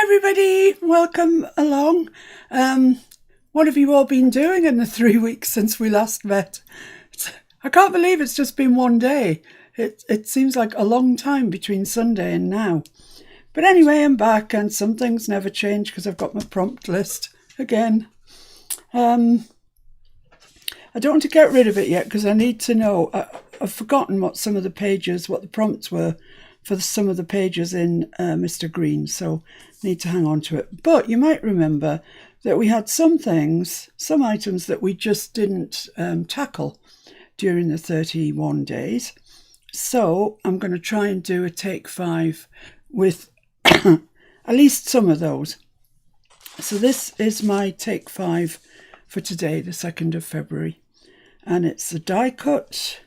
everybody, welcome along. What have you all been doing in the 3 weeks since we last met? I can't believe it's just been one day. It seems like a long time between Sunday and now. But anyway, I'm back, and some things never change because I've got my prompt list again. I don't want to get rid of it yet because I need to know. I've forgotten what the prompts were for some of the pages in Mr. Green, so need to hang on to it. But you might remember that we had some items that we just didn't tackle during the 31 days. So I'm going to try and do a take 5 with at least some of those. So this is my take 5 for today, the 2nd of February. And it's a die cut,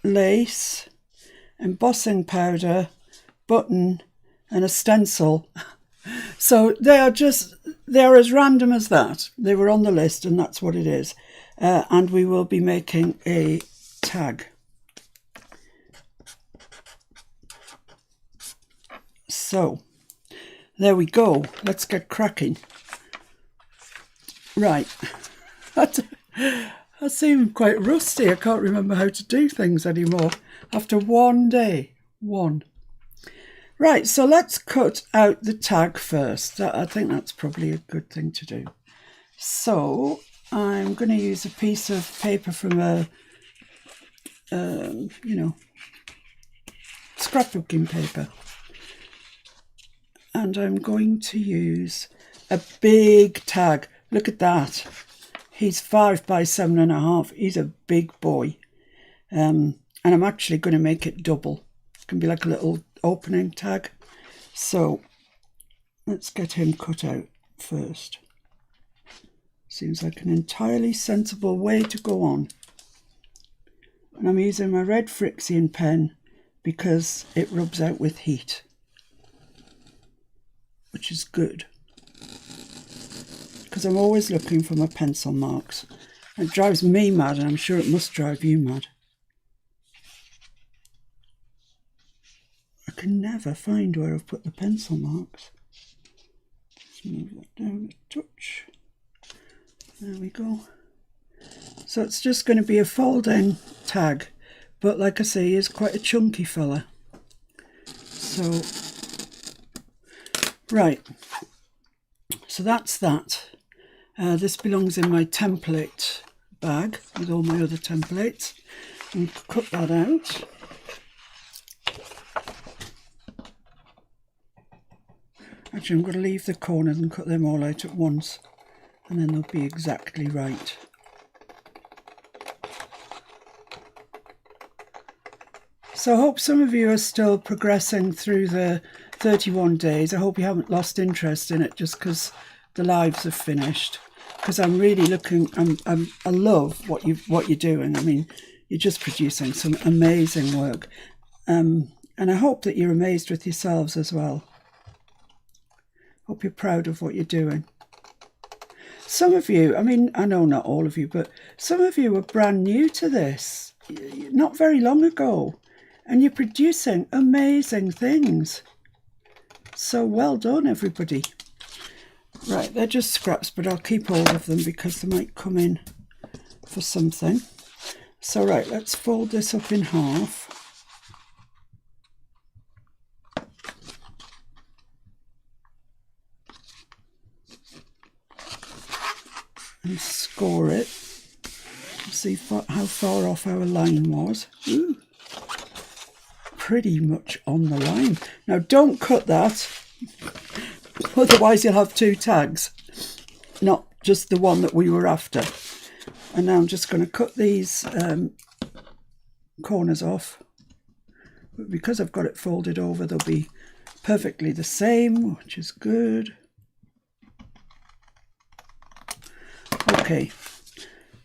lace, embossing powder, button, and a stencil. So they're as random as that. They were on the list, and that's what it is. And we will be making a tag. So there we go. Let's get cracking. Right. I seem quite rusty. I can't remember how to do things anymore after one day. Right, so let's cut out the tag first. I think that's probably a good thing to do. So I'm going to use a piece of paper from a, scrapbooking paper. And I'm going to use a big tag. Look at that. He's 5 by 7.5. He's a big boy. And I'm actually going to make it double. It's going to be like a little opening tag. So let's get him cut out first. Seems like an entirely sensible way to go on. And I'm using my red Frixian pen because it rubs out with heat, which is good. Because I'm always looking for my pencil marks. It drives me mad, and I'm sure it must drive you mad. I can never find where I've put the pencil marks. Let's move that down a touch. There we go. So it's just going to be a folding tag, but like I say, he is quite a chunky fella. So, right. So that's that. This belongs in my template bag with all my other templates. And cut that out. Actually, I'm going to leave the corners and cut them all out at once, and then they'll be exactly right. So I hope some of you are still progressing through the 31 days. I hope you haven't lost interest in it just because the lives have finished. Because I'm really looking, I love what you're doing. I mean, you're just producing some amazing work. And I hope that you're amazed with yourselves as well. Hope you're proud of what you're doing. Some of you, I mean, I know not all of you, but some of you were brand new to this, not very long ago, and you're producing amazing things. So well done, everybody. Right, they're just scraps, but I'll keep hold of them because they might come in for something. So right, let's fold this up in half. And score it. See how far off our line was. Ooh, pretty much on the line. Now don't cut that, otherwise you'll have 2 tags, not just the one that we were after. And now I'm just going to cut these corners off. But because I've got it folded over, they'll be perfectly the same, which is good. Okay,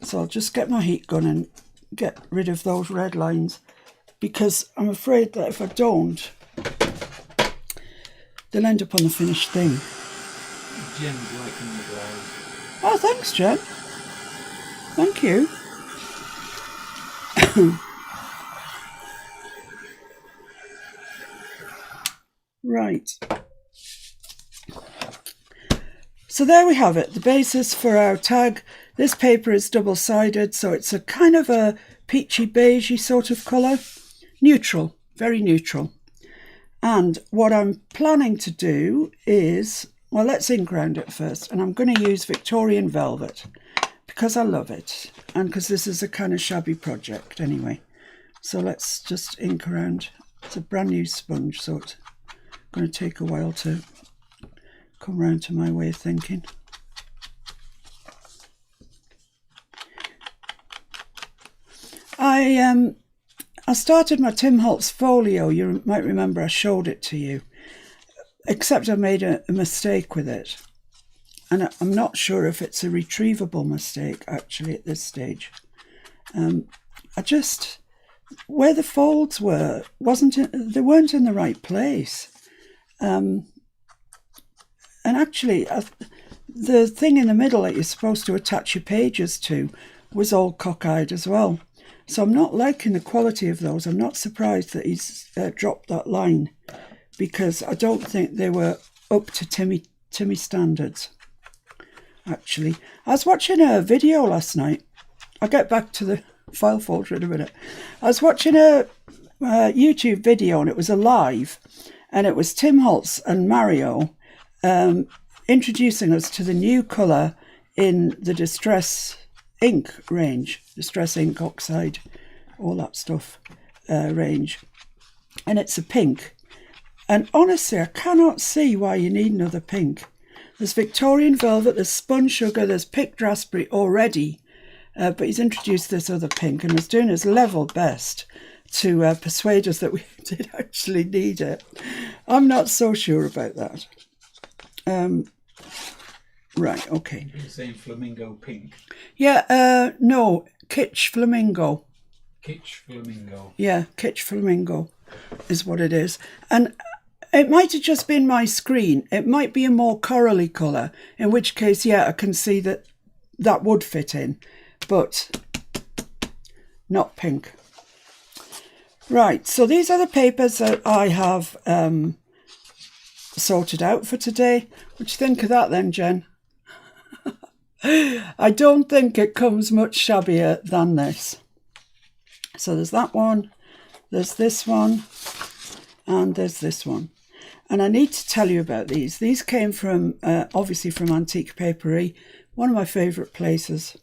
so I'll just get my heat gun and get rid of those red lines, because I'm afraid that if I don't, they'll end up on the finished thing. Jen's liking the blouse. Oh, thanks, Jen. Thank you. Right. So there we have it, the basis for our tag. This paper is double-sided, so it's a kind of a peachy beigey sort of colour. Neutral, very neutral. And what I'm planning to do is, well, let's ink round it first. And I'm going to use Victorian Velvet because I love it. And because this is a kind of shabby project anyway. So let's just ink around. It's a brand new sponge, so it's going to take a while to come round to my way of thinking. I started my Tim Holtz Folio. You might remember I showed it to you, except I made a mistake with it. And I'm not sure if it's a retrievable mistake, actually, at this stage. Where the folds were, they weren't in the right place. And actually, the thing in the middle that you're supposed to attach your pages to was all cockeyed as well. So I'm not liking the quality of those. I'm not surprised that he's dropped that line, because I don't think they were up to Timmy standards, actually. I was watching a video last night. I'll get back to the file folder in a minute. I was watching a YouTube video, and it was a live, and it was Tim Holtz and Mario introducing us to the new colour in the Distress Ink range, Distress Ink Oxide, all that stuff range. And it's a pink. And honestly, I cannot see why you need another pink. There's Victorian Velvet, there's Spun Sugar, there's Picked Raspberry already. But he's introduced this other pink and is doing his level best to persuade us that we did actually need it. I'm not so sure about that. Right, okay. You're saying flamingo pink. Yeah, no, kitsch flamingo. Kitsch flamingo. Yeah, kitsch flamingo is what it is. And it might have just been my screen. It might be a more corally colour, in which case, yeah, I can see that that would fit in, but not pink. Right, so these are the papers that I have sorted out for today. What do you think of that then, Jen? I don't think it comes much shabbier than this. So there's that one, there's this one, and there's this one. And I need to tell you about these. These came from, obviously from Antique Papery, one of my favourite places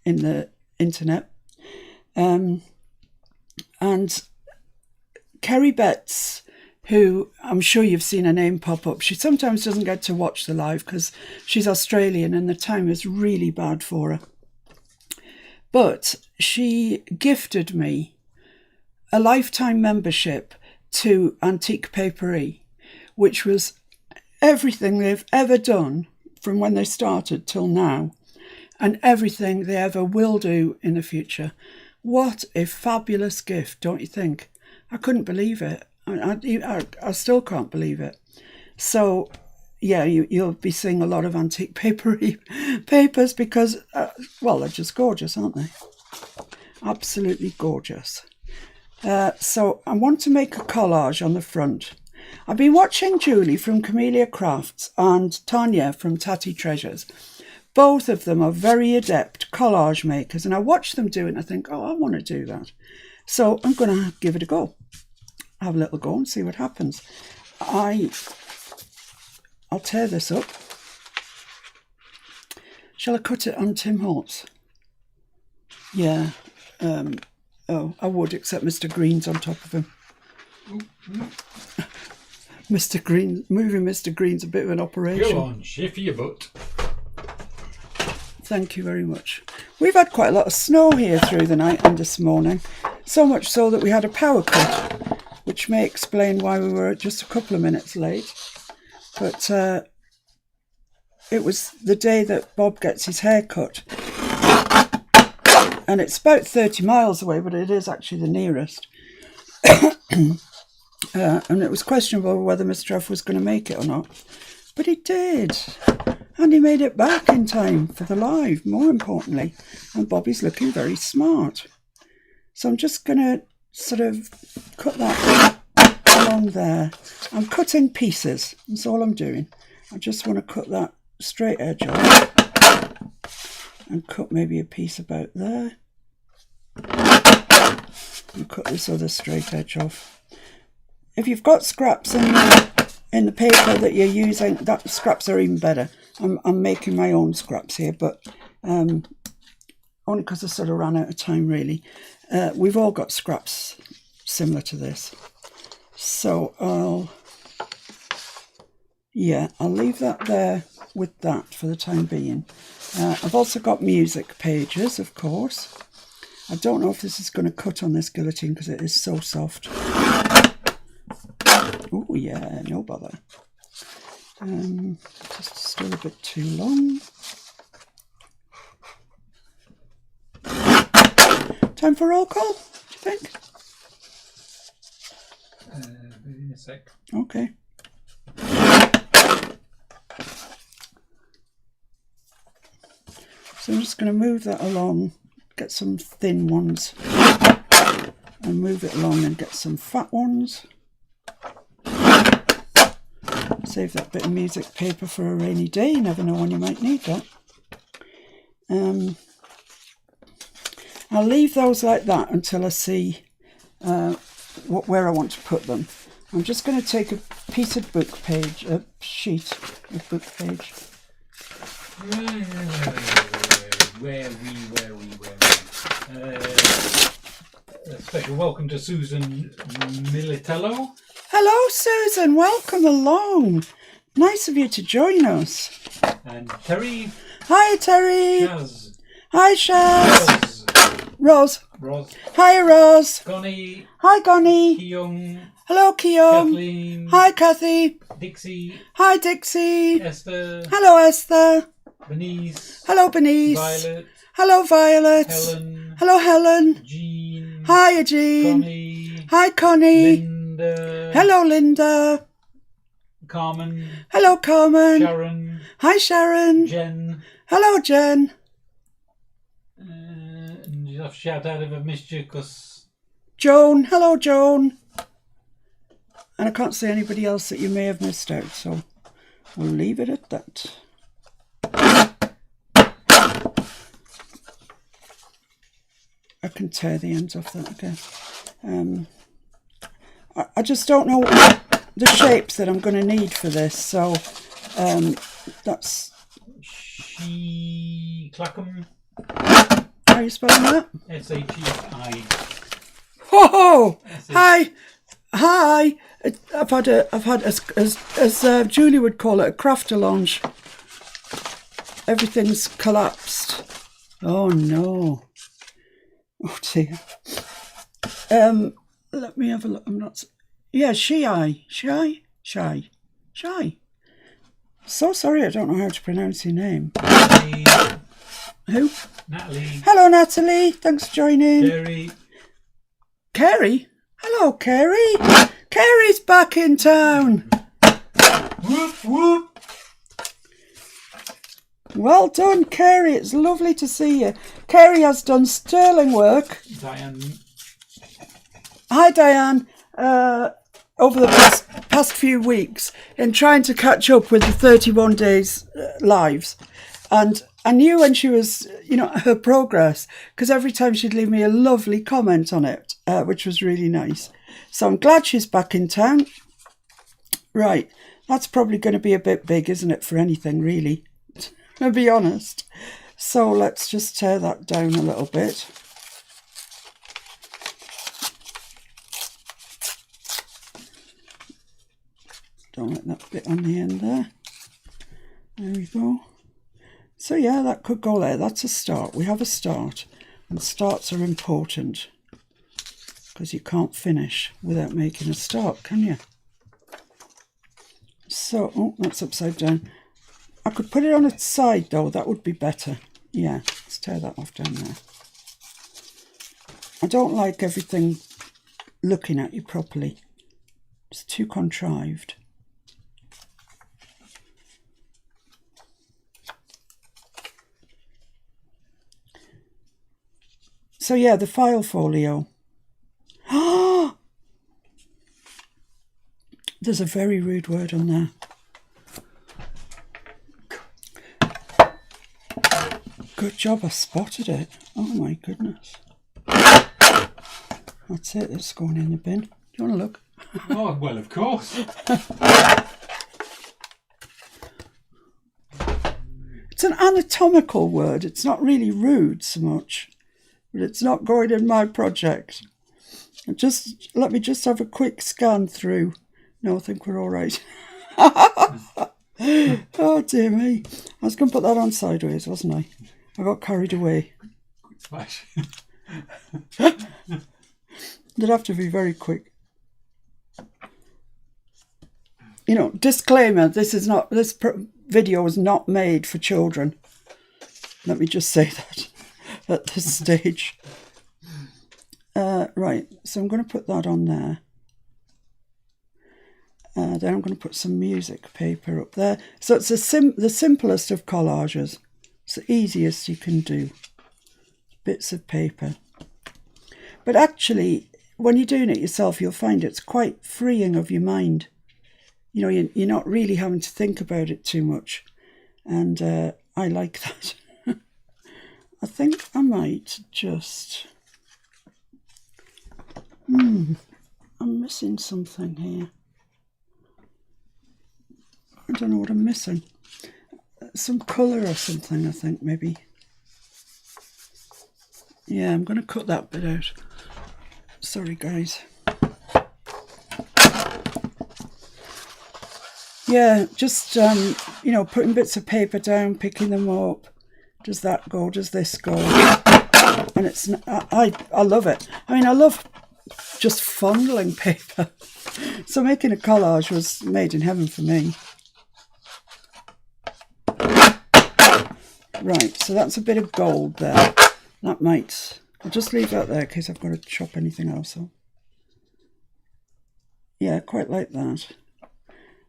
in the internet. And Kerry Betts, who I'm sure you've seen her name pop up. She sometimes doesn't get to watch the live because she's Australian and the time is really bad for her. But she gifted me a lifetime membership to Antique Papery, which was everything they've ever done from when they started till now, and everything they ever will do in the future. What a fabulous gift, don't you think? I couldn't believe it. I still can't believe it. So, yeah, you'll be seeing a lot of Antique Papery papers because, well, they're just gorgeous, aren't they? Absolutely gorgeous. So I want to make a collage on the front. I've been watching Julie from Camellia Crafts and Tanya from Tatty Treasures. Both of them are very adept collage makers, and I watch them do it and I think, oh, I want to do that. So I'm going to give it a go. Have a little go and see what happens. I'll tear this up. Shall I cut it on Tim Holtz? Yeah. Oh, I would, except Mr. Green's on top of him. Mr. Green, moving Mr. Green's a bit of an operation. Go on, shift your butt. Thank you very much. We've had quite a lot of snow here through the night and this morning. So much so that we had a power cut, which may explain why we were just a couple of minutes late. But it was the day that Bob gets his hair cut. And it's about 30 miles away, but it is actually the nearest. And it was questionable whether Mr. F was going to make it or not. But he did. And he made it back in time for the live, more importantly. And Bobby's looking very smart. So I'm just going to sort of cut that along there. I'm cutting pieces. That's all I'm doing. I just want to cut that straight edge off and cut maybe a piece about there. And cut this other straight edge off. If you've got scraps in the paper that you're using, that scraps are even better. I'm making my own scraps here, but only because I sort of ran out of time, really. We've all got scraps similar to this. So I'll leave that there with that for the time being. I've also got music pages, of course. I don't know if this is going to cut on this guillotine because it is so soft. Oh yeah, no bother. Just still a bit too long. Time for roll call, do you think? In a sec. Okay. So I'm just going to move that along, get some thin ones, and move it along and get some fat ones. Save that bit of music paper for a rainy day. You never know when you might need that. I'll leave those like that until I see where I want to put them. I'm just going to take a piece of book page, a sheet of book page. Where we. A special welcome to Susan Militello. Hello, Susan. Welcome along. Nice of you to join us. And Terry. Hi, Terry. Shaz. Hi, Shaz. Rose. Roz. Hi, Rose. Connie. Hi, Connie. Keong. Hello, Keong. Kathleen. Hi, Kathy. Dixie. Hi, Dixie. Esther. Hello, Esther. Benice. Hello, Benice. Violet. Hello, Violet. Helen. Hello, Helen. Jean. Hi, Jean. Connie. Hi, Connie. Linda. Hello, Linda. Carmen. Hello, Carmen. Sharon. Hi, Sharon. Jen. Hello, Jen. And you have to shout out if I've missed you because... Joan. Hello, Joan. And I can't see anybody else that you may have missed out, so we'll leave it at that. I can tear the ends off that again. I just don't know the shapes that I'm going to need for this, so that's... Clackham. How are you spelling that? S-H-E-I. Whoa! Hi! Hi! I've had as Julie would call it, a crafter launch. Everything's collapsed. Oh no. Oh dear. Let me have a look. I'm not... Yeah, Shy. So sorry, I don't know how to pronounce your name. Natalie. Who? Natalie. Hello, Natalie. Thanks for joining. Jerry. Carrie? Hello, Carrie. Carrie's back in town. Whoop, whoop. Well done, Carrie. It's lovely to see you. Carrie has done sterling work. Diane. Hi, Diane. Over the past few weeks in trying to catch up with the 31 days lives. And I knew when she was, her progress, because every time she'd leave me a lovely comment on it, which was really nice. So I'm glad she's back in town. Right, that's probably going to be a bit big, isn't it, for anything, really? I'll be honest. So let's just tear that down a little bit. Don't like that bit on the end there. There we go. So yeah, that could go there. That's a start. We have a start. And starts are important. Because you can't finish without making a start, can you? So, oh, that's upside down. I could put it on its side though. That would be better. Yeah, let's tear that off down there. I don't like everything looking at you properly. It's too contrived. So yeah, the file folio. There's a very rude word on there. Good job, I spotted it. Oh my goodness. That's it, it's going in the bin. Do you want to look? Oh, well, of course. It's an anatomical word. It's not really rude so much, but it's not going in my project. Just let me just have a quick scan through. No, I think we're all right. Oh dear me. I was going to put that on sideways, wasn't I? I got carried away. Quick flash. They'd have to be very quick. You know, disclaimer, this video is not made for children. Let me just say that at this stage. Right, so I'm going to put that on there. Then I'm going to put some music paper up there. So it's the simplest of collages. It's the easiest you can do. Bits of paper. But actually, when you're doing it yourself, you'll find it's quite freeing of your mind. You know, you're not really having to think about it too much. And I like that. I think I might just... I'm missing something here. I don't know what I'm missing. Some colour or something, I think, maybe. Yeah, I'm going to cut that bit out. Sorry, guys. Yeah, just, you know, putting bits of paper down, picking them up. Does that go? Does this go? And it's, I love it. I mean, I love just fondling paper. So making a collage was made in heaven for me. Right, so that's a bit of gold there. That might... I'll just leave that there in case I've got to chop anything else up. Yeah, quite like that.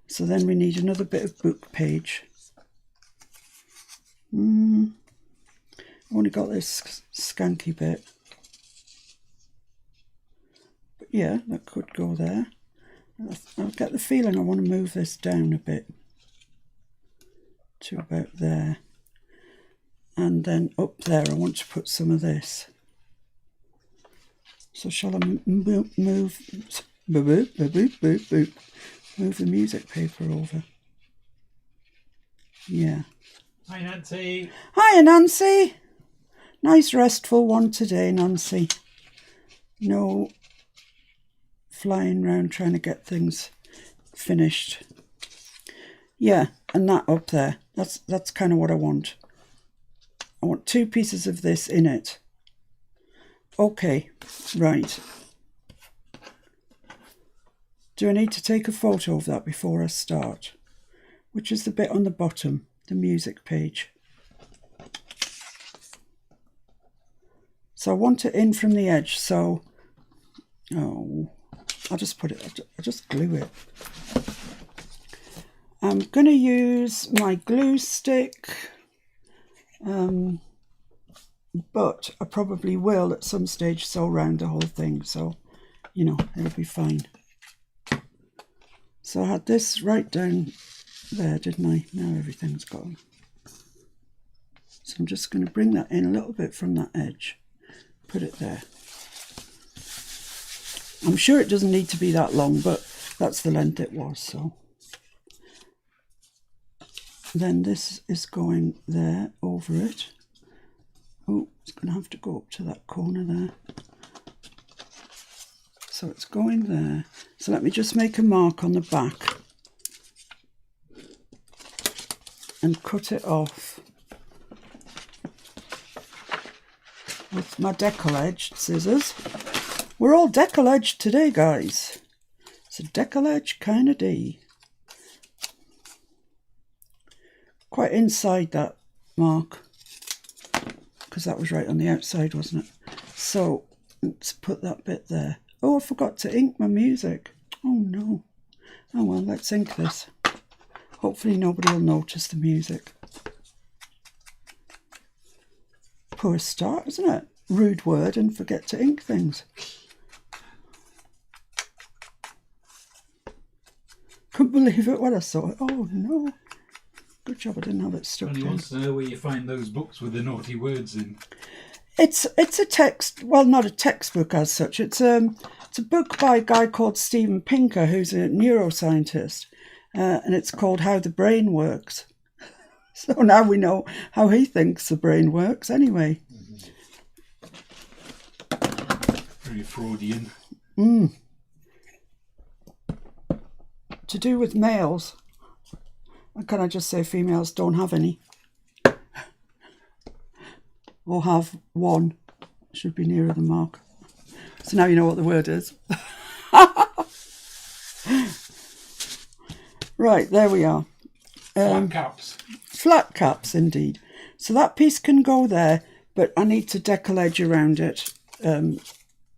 So then we need another bit of book page. I've only got this skanky bit. But yeah, that could go there. I'll get the feeling I want to move this down a bit to about there. And then up there I want to put some of this. So shall I move the music paper over? Yeah. Hi, Nancy. Hiya, Nancy. Nice restful one today, Nancy. No flying around trying to get things finished. Yeah, and that up there. That's kind of what I want. I want 2 pieces of this in it. Okay, right. Do I need to take a photo of that before I start? Which is the bit on the bottom, the music page. So I want it in from the edge, so... Oh, I'll just put it, I'll just glue it. I'm going to use my glue stick. But I probably will at some stage sew around the whole thing, so you know, it'll be fine. So I had this right down there, didn't I? Now everything's gone. So I'm just going to bring that in a little bit from that edge, put it there. I'm sure it doesn't need to be that long, but that's the length it was. So then this is going there over it. Oh, it's going to have to go up to that corner there. So it's going there. So let me just make a mark on the back and cut it off with my deckle-edged scissors. We're all deckle-edged today, guys. It's a deckle-edge kind of day. Quite inside that mark, because that was right on the outside, wasn't it? So let's put that bit there. Oh, I forgot to ink my music. Oh no. Oh well, let's ink this. Hopefully nobody will notice the music. Poor start, isn't it? Rude word and forget to ink things. couldn't believe it when I saw it. Oh no. Good job I didn't have it stuck Only in. wants to know where you find those books with the naughty words in. It's a text, well, not a textbook as such. It's a book by a guy called Steven Pinker, who's a neuroscientist, and it's called How the Brain Works. So now we know how he thinks the brain works anyway. Very Freudian. To do with males, and can I just say females don't have any? Or have one. Should be nearer the mark. So now you know what the word is. Right, there we are. Flat caps. Flat caps, indeed. So that piece can go there, but I need to decollage around it,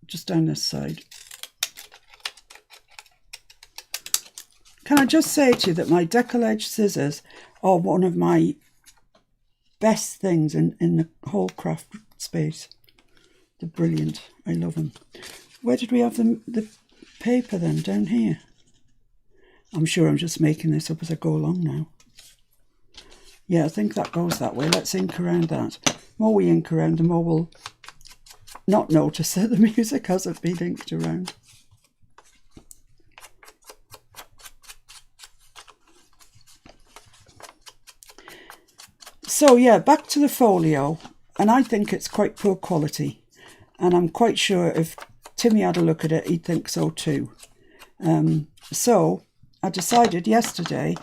just down this side. Can I just say to you that my decollage scissors are one of my best things in the whole craft space. They're brilliant. I love them. Where did we have the paper then? Down here. I'm sure I'm just making this up as I go along now. Yeah, I think that goes that way. Let's ink around that. The more we ink around, the more we'll not notice that the music hasn't been inked around. So yeah, back to the folio, and I think it's quite poor quality, and I'm quite sure if Timmy had a look at it, he'd think so too. So I decided yesterday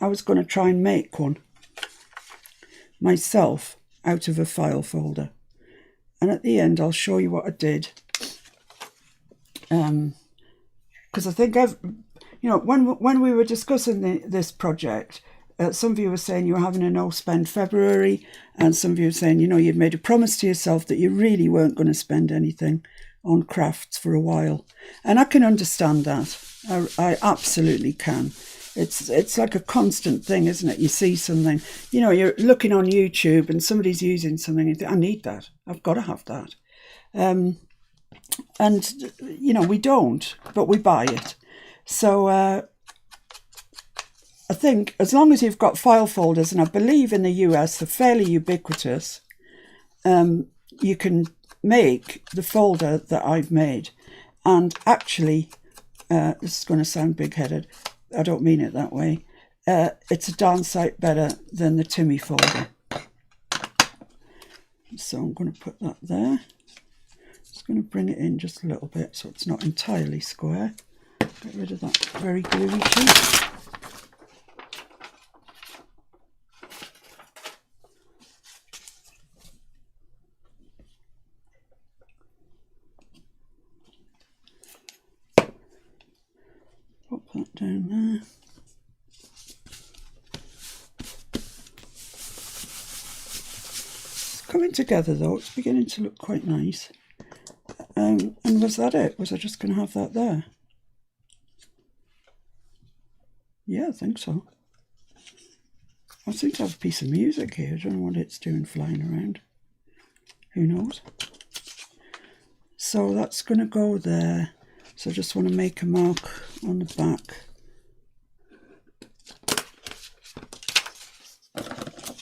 I was going to try and make one myself out of a file folder, and at the end I'll show you what I did, because I think when we were discussing this project, some of you were saying you were having a no-spend February, and some of you were saying, you'd made a promise to yourself that you really weren't going to spend anything on crafts for a while. And I can understand that. I absolutely can. It's like a constant thing, isn't it? You see something, you're looking on YouTube and somebody's using something, and you think, I need that. I've got to have that. And, we don't, but we buy it. So, I think as long as you've got file folders, and I believe in the US they're fairly ubiquitous, you can make the folder that I've made. And actually, this is going to sound big-headed, I don't mean it that way, it's a darn sight better than the Timmy folder. So I'm going to put that there. Just going to bring it in just a little bit so it's not entirely square. Get rid of that very gluey piece. Pop that down there. It's coming together though, it's beginning to look quite nice. And was that it? Was I just going to have that there? Yeah, I think so. I seem to have a piece of music here. I don't know what it's doing flying around. Who knows? So that's going to go there. So I just want to make a mark on the back.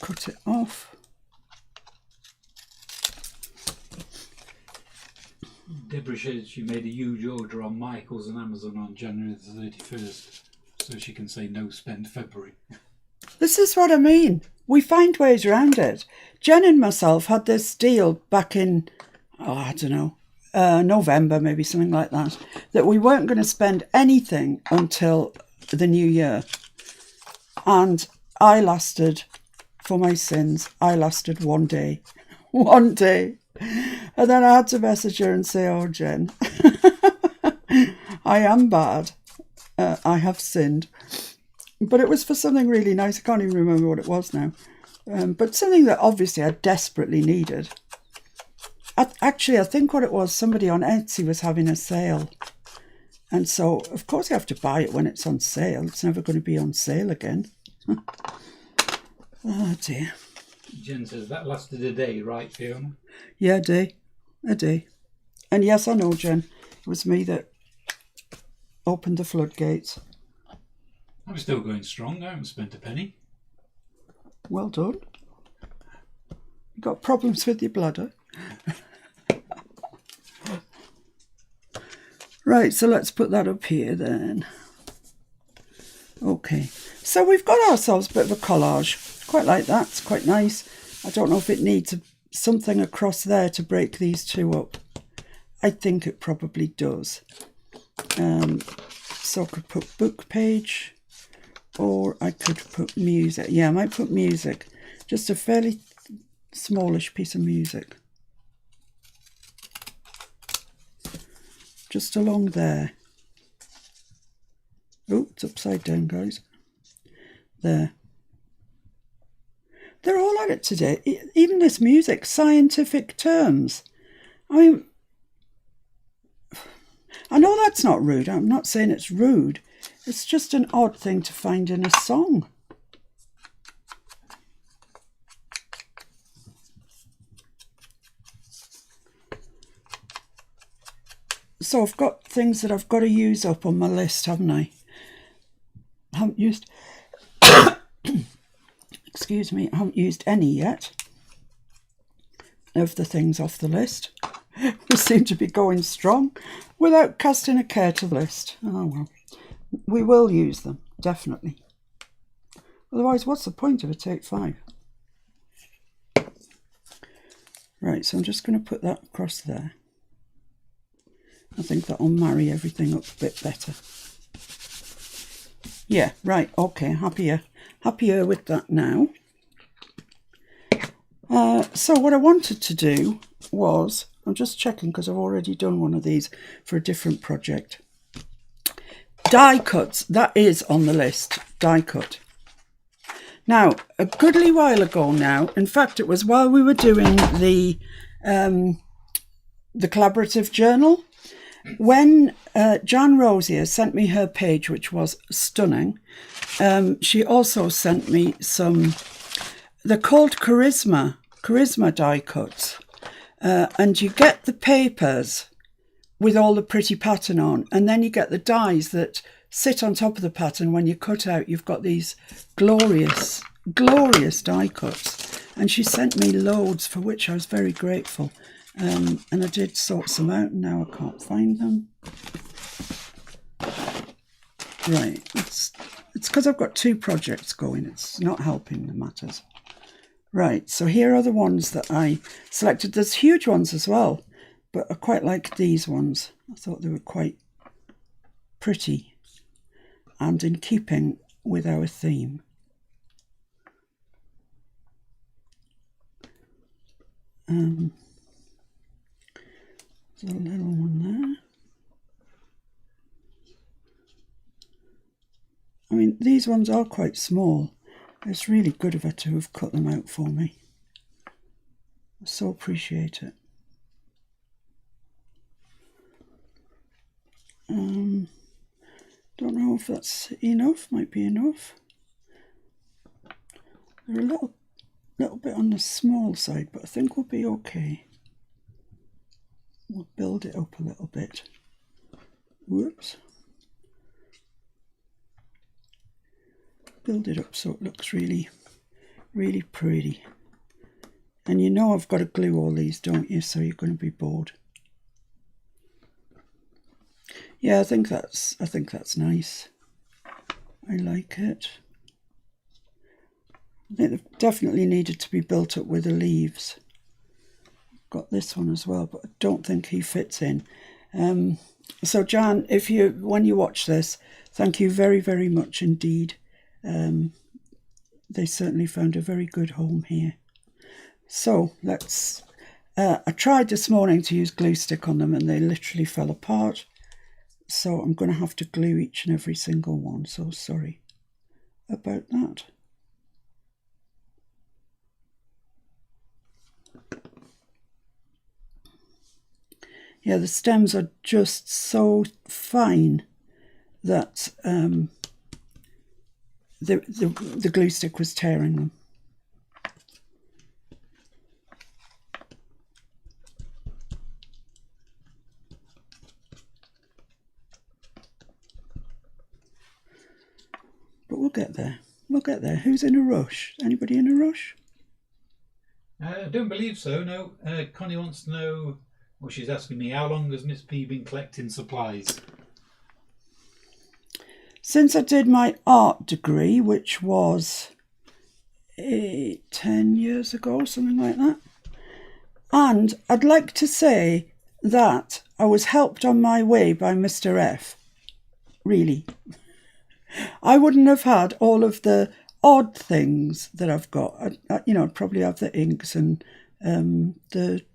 Cut it off. Deborah said she made a huge order on Michael's and Amazon on January the 31st, so she can say no spend February. This is what I mean. We find ways around it. Jen and myself had this deal back in, I don't know, November, maybe something like that we weren't going to spend anything until the new year. And I lasted, for my sins, I lasted one day. One day. And then I had to message her and say, oh, Jen, I am bad. I have sinned. But it was for something really nice. I can't even remember what it was now. But something that obviously I desperately needed. Actually, I think what it was, somebody on Etsy was having a sale. And so, of course, you have to buy it when it's on sale. It's never going to be on sale again. Oh, dear. Jen says that lasted a day, right, Fiona? Yeah, a day. And yes, I know, Jen, it was me that opened the floodgates. I'm still going strong. I haven't spent a penny. Well done. You got problems with your bladder? Right, so let's put that up here then. Okay, so we've got ourselves a bit of a collage. Quite like that, it's quite nice. I don't know if it needs something across there to break these two up. I think it probably does. So I could put book page, or I could put music. Yeah, I might put music. Just a fairly smallish piece of music. Just along there. Oh, it's upside down, guys. There. They're all at it today. Even this music, scientific terms. I mean, I know that's not rude. I'm not saying it's rude. It's just an odd thing to find in a song. So I've got things that I've got to use up on my list, haven't I? I haven't used... Excuse me, I haven't used any yet of the things off the list. We seem to be going strong without casting a care to the list. Oh well, we will use them, definitely. Otherwise, what's the point of a take 5? Right, so I'm just going to put that across there. I think that'll marry everything up a bit better. Yeah, right, okay, happier with that now. So what I wanted to do was, I'm just checking because I've already done one of these for a different project. Die cuts, that is on the list, die cut. Now, a goodly while ago now, in fact, it was while we were doing the collaborative journal, when Jan Rosier sent me her page, which was stunning, she also sent me some, they're called Charisma die cuts. And you get the papers with all the pretty pattern on, and then you get the dies that sit on top of the pattern. When you cut out, you've got these glorious die cuts. And she sent me loads, for which I was very grateful. And I did sort some out, and now I can't find them. Right, it's because I've got 2 projects going. It's not helping the matters. Right, so here are the ones that I selected. There's huge ones as well, but I quite like these ones. I thought they were quite pretty and in keeping with our theme. There's a little one there. I mean, these ones are quite small. It's really good of her to have cut them out for me. I so appreciate it. Don't know if that's enough. Might be enough. They're a little bit on the small side, but I think we'll be okay. We'll build it up a little bit. Whoops. Build it up so it looks really, really pretty. And you know I've got to glue all these, don't you? So you're going to be bored. Yeah, I think that's nice. I like it. I think they've definitely needed to be built up with the leaves. Got this one as well, but I don't think he fits in. So Jan, when you watch this, thank you very, very much indeed. They certainly found a very good home here. So let's, I tried this morning to use glue stick on them and they literally fell apart. So I'm going to have to glue each and every single one. So sorry about that. Yeah, the stems are just so fine that the glue stick was tearing them. But we'll get there. We'll get there. Who's in a rush? Anybody in a rush? I don't believe so, no. Connie wants to know, well, she's asking me, how long has Miss P been collecting supplies? Since I did my art degree, which was 10 years ago, something like that. And I'd like to say that I was helped on my way by Mr. F. Really. I wouldn't have had all of the odd things that I've got. I'd probably have the inks and the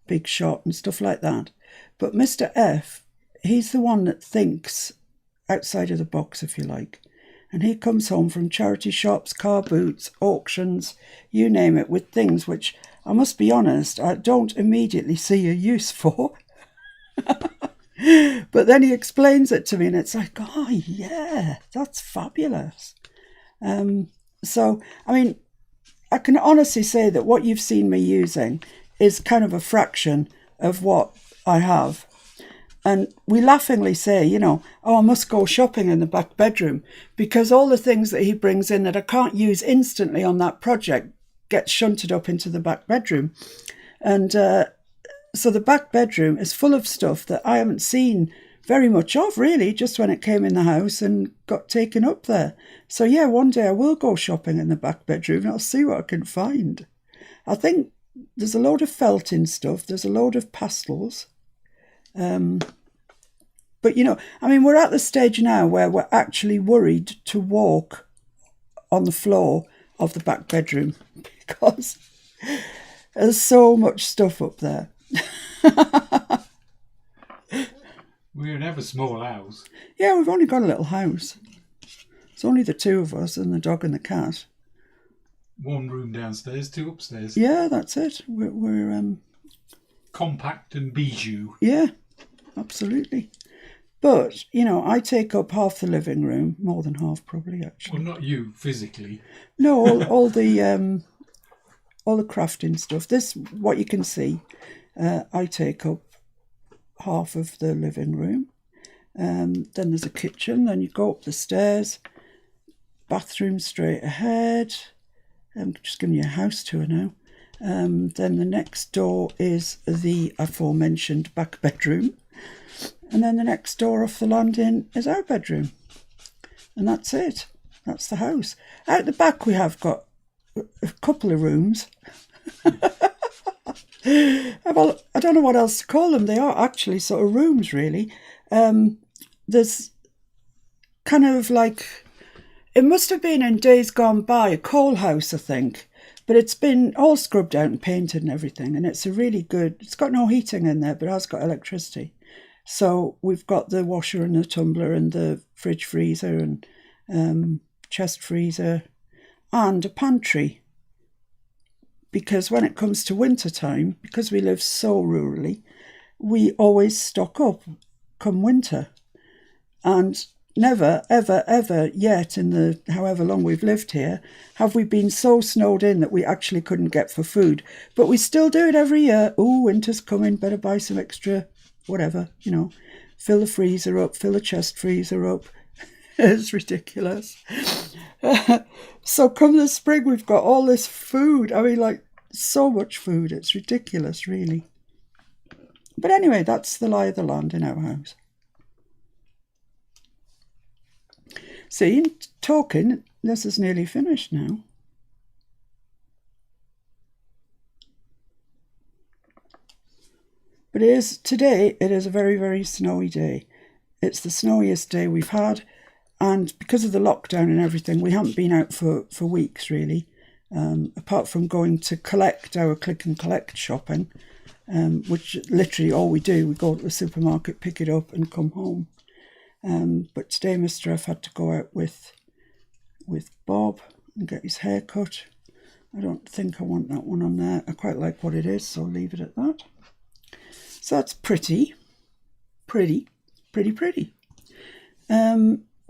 Big Shot and stuff like that. But Mr. F, he's the one that thinks outside of the box, if you like. And he comes home from charity shops, car boots, auctions, you name it, with things which, I must be honest, I don't immediately see a use for. But then he explains it to me and it's like, oh yeah, that's fabulous. So, I mean, I can honestly say that what you've seen me using is kind of a fraction of what I have. And we laughingly say, oh, I must go shopping in the back bedroom, because all the things that he brings in that I can't use instantly on that project get shunted up into the back bedroom. And so the back bedroom is full of stuff that I haven't seen very much of, really, just when it came in the house and got taken up there. So yeah, one day I will go shopping in the back bedroom and I'll see what I can find. I think there's a load of felting stuff. There's a load of pastels. But we're at the stage now where we're actually worried to walk on the floor of the back bedroom because there's so much stuff up there. We have a small house. Yeah, we've only got a little house. It's only the two of us and the dog and the cat. One room downstairs, two upstairs. Yeah, that's it. We're compact and bijou. Yeah, absolutely. But, I take up half the living room, more than half probably, actually. Well, not you, physically. No, all the crafting stuff. This, what you can see, I take up half of the living room. Then there's a kitchen, then you go up the stairs, bathroom straight ahead. I'm just giving you a house tour now. Then the next door is the aforementioned back bedroom. And then the next door off the landing is our bedroom. And that's it. That's the house. Out the back we have got a couple of rooms. Well, I don't know what else to call them. They are actually sort of rooms, really. There's kind of like, it must have been in days gone by, a coal house, I think. But it's been all scrubbed out and painted and everything. And it's a really good, it's got no heating in there, but it has got electricity. So we've got the washer and the tumbler and the fridge freezer and chest freezer and a pantry. Because when it comes to winter time, because we live so rurally, we always stock up come winter. And never, ever, ever yet in the however long we've lived here have we been so snowed in that we actually couldn't get for food. But we still do it every year. Oh, winter's coming, better buy some extra whatever, fill the freezer up, fill the chest freezer up. It's ridiculous. So come the spring, we've got all this food. I mean, like, so much food. It's ridiculous, really. But anyway, that's the lie of the land in our house. See, talking, this is nearly finished now. But today it is a very, very snowy day. It's the snowiest day we've had. And because of the lockdown and everything, we haven't been out for weeks, really. Apart from going to collect our click and collect shopping, which literally all we do. We go to the supermarket, pick it up and come home. But today Mr. F had to go out with Bob and get his hair cut. I don't think I want that one on there. I quite like what it is, so I'll leave it at that. So that's pretty.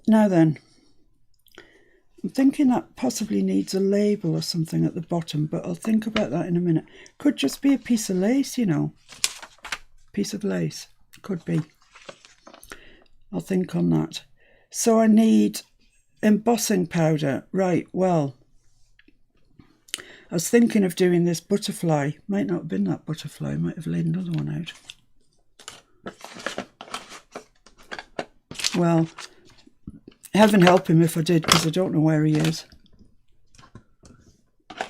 Now then, I'm thinking that possibly needs a label or something at the bottom, but I'll think about that in a minute. Could just be a piece of lace, Piece of lace. Could be. I'll think on that. So I need embossing powder. Right, well, I was thinking of doing this butterfly. Might not have been that butterfly. Might have laid another one out. Well, heaven help him if I did, because I don't know where he is.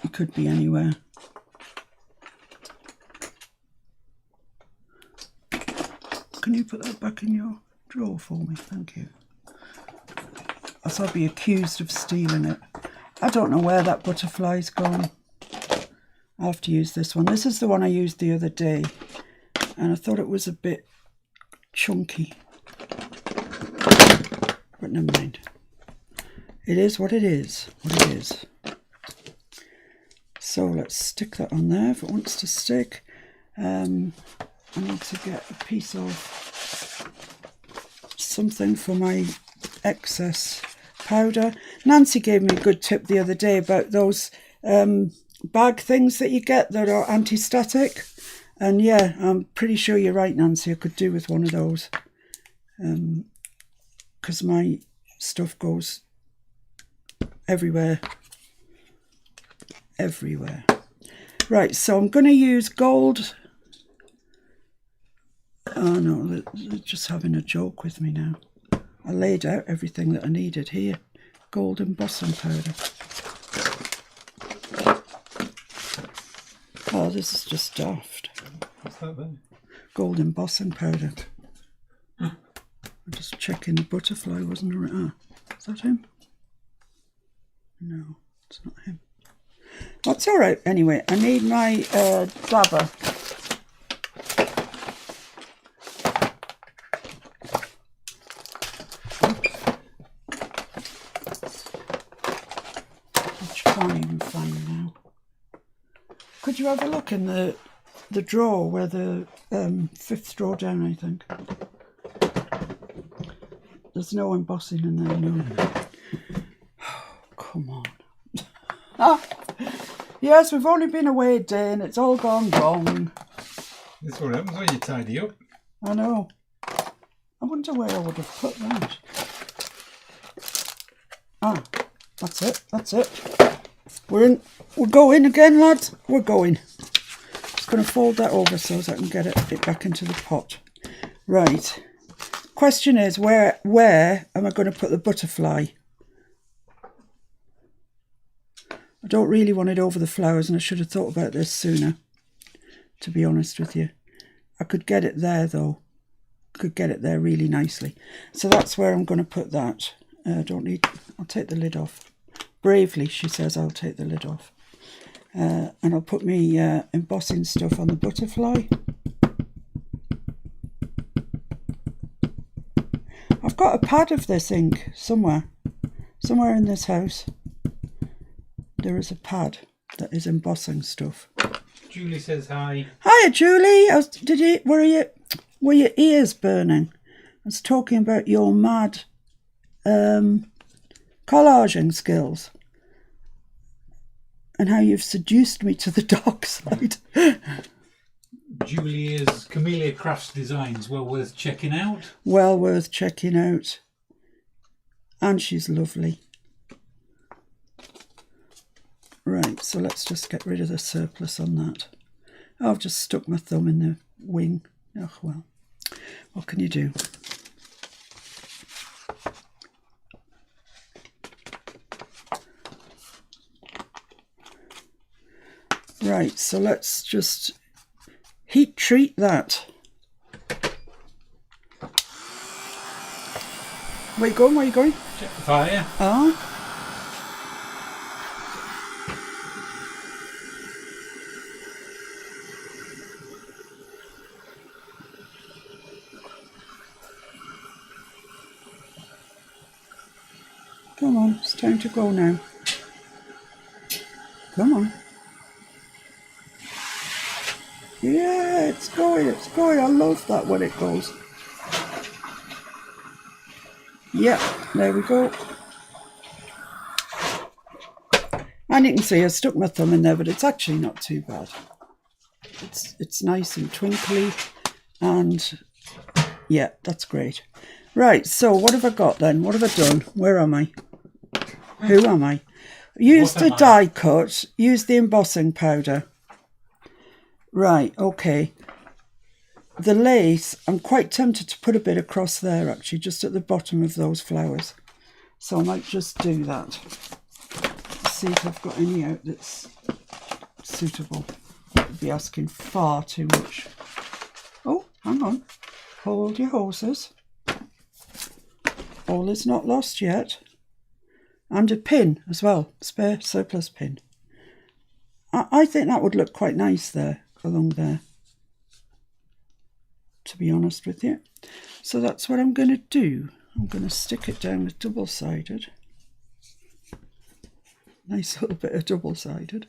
He could be anywhere. Can you put that back in your drawer for me? Thank you. Else I'll be accused of stealing it. I don't know where that butterfly's gone. I'll have to use this one. This is the one I used the other day, and I thought it was a bit chunky. But never mind. It is what it is. What it is. So let's stick that on there if it wants to stick. I need to get a piece of something for my excess powder. Nancy gave me a good tip the other day about those bag things that you get that are anti-static. And yeah, I'm pretty sure you're right, Nancy. I could do with one of those. Because my stuff goes everywhere. Everywhere. Right, so I'm going to use gold. Oh no, they're just having a joke with me now. I laid out everything that I needed here. Gold embossing powder. Oh, this is just daft. What's that then? Gold embossing powder. I'm just checking the butterfly wasn't around. Ah, is that him? No, it's not him. That's all right. Anyway, I need my dabber. Which I can't even find now. Could you have a look in the drawer where the fifth drawer down, I think. There's no embossing in there, no. Oh, come on. Ah, yes, we've only been away a day and it's all gone wrong. That's what happens when you tidy up. I know. I wonder where I would have put that. Ah, that's it, that's it. We're going again, lads. We're going. Just going to fold that over so that I can get it back into the pot. Right. Question is, where am I going to put the butterfly? I don't really want it over the flowers, and I should have thought about this sooner, to be honest with you. I could get it there, though. Could get it there really nicely. So that's where I'm going to put that. I'll take the lid off. Bravely, she says, I'll take the lid off. And I'll put my embossing stuff on the butterfly. I've got a pad of this ink somewhere. Somewhere in this house. There is a pad that is embossing stuff. Julie says hi. Hiya, Julie. Were your ears burning? I was talking about your mad collaging skills and how you've seduced me to the dark side. Julie's Camellia Crafts designs, well worth checking out. Well worth checking out. And she's lovely. Right, so let's just get rid of the surplus on that. Oh, I've just stuck my thumb in the wing. Oh, well, what can you do? Right, so let's just heat treat that. Where you going? Where you going? Check the fire. Oh. Come on, it's time to go now. Come on. Yeah, it's going, it's going. I love that when it goes. Yeah, there we go. And you can see I stuck my thumb in there, but it's actually not too bad. It's nice and twinkly, and yeah, that's great. Right, so what have I got then? What have I done? Where am I? Who am I? Use What the am I? die cut. Use the embossing powder. Right, okay. The lace, I'm quite tempted to put a bit across there, actually, just at the bottom of those flowers. So I might just do that. See if I've got any out that's suitable. I'd be asking far too much. Oh, hang on. Hold your horses. All is not lost yet. And a pin as well, spare surplus pin. I think that would look quite nice there, along there, to be honest with you. So that's what I'm going to do. I'm going to stick it down with double-sided. Nice little bit of double-sided.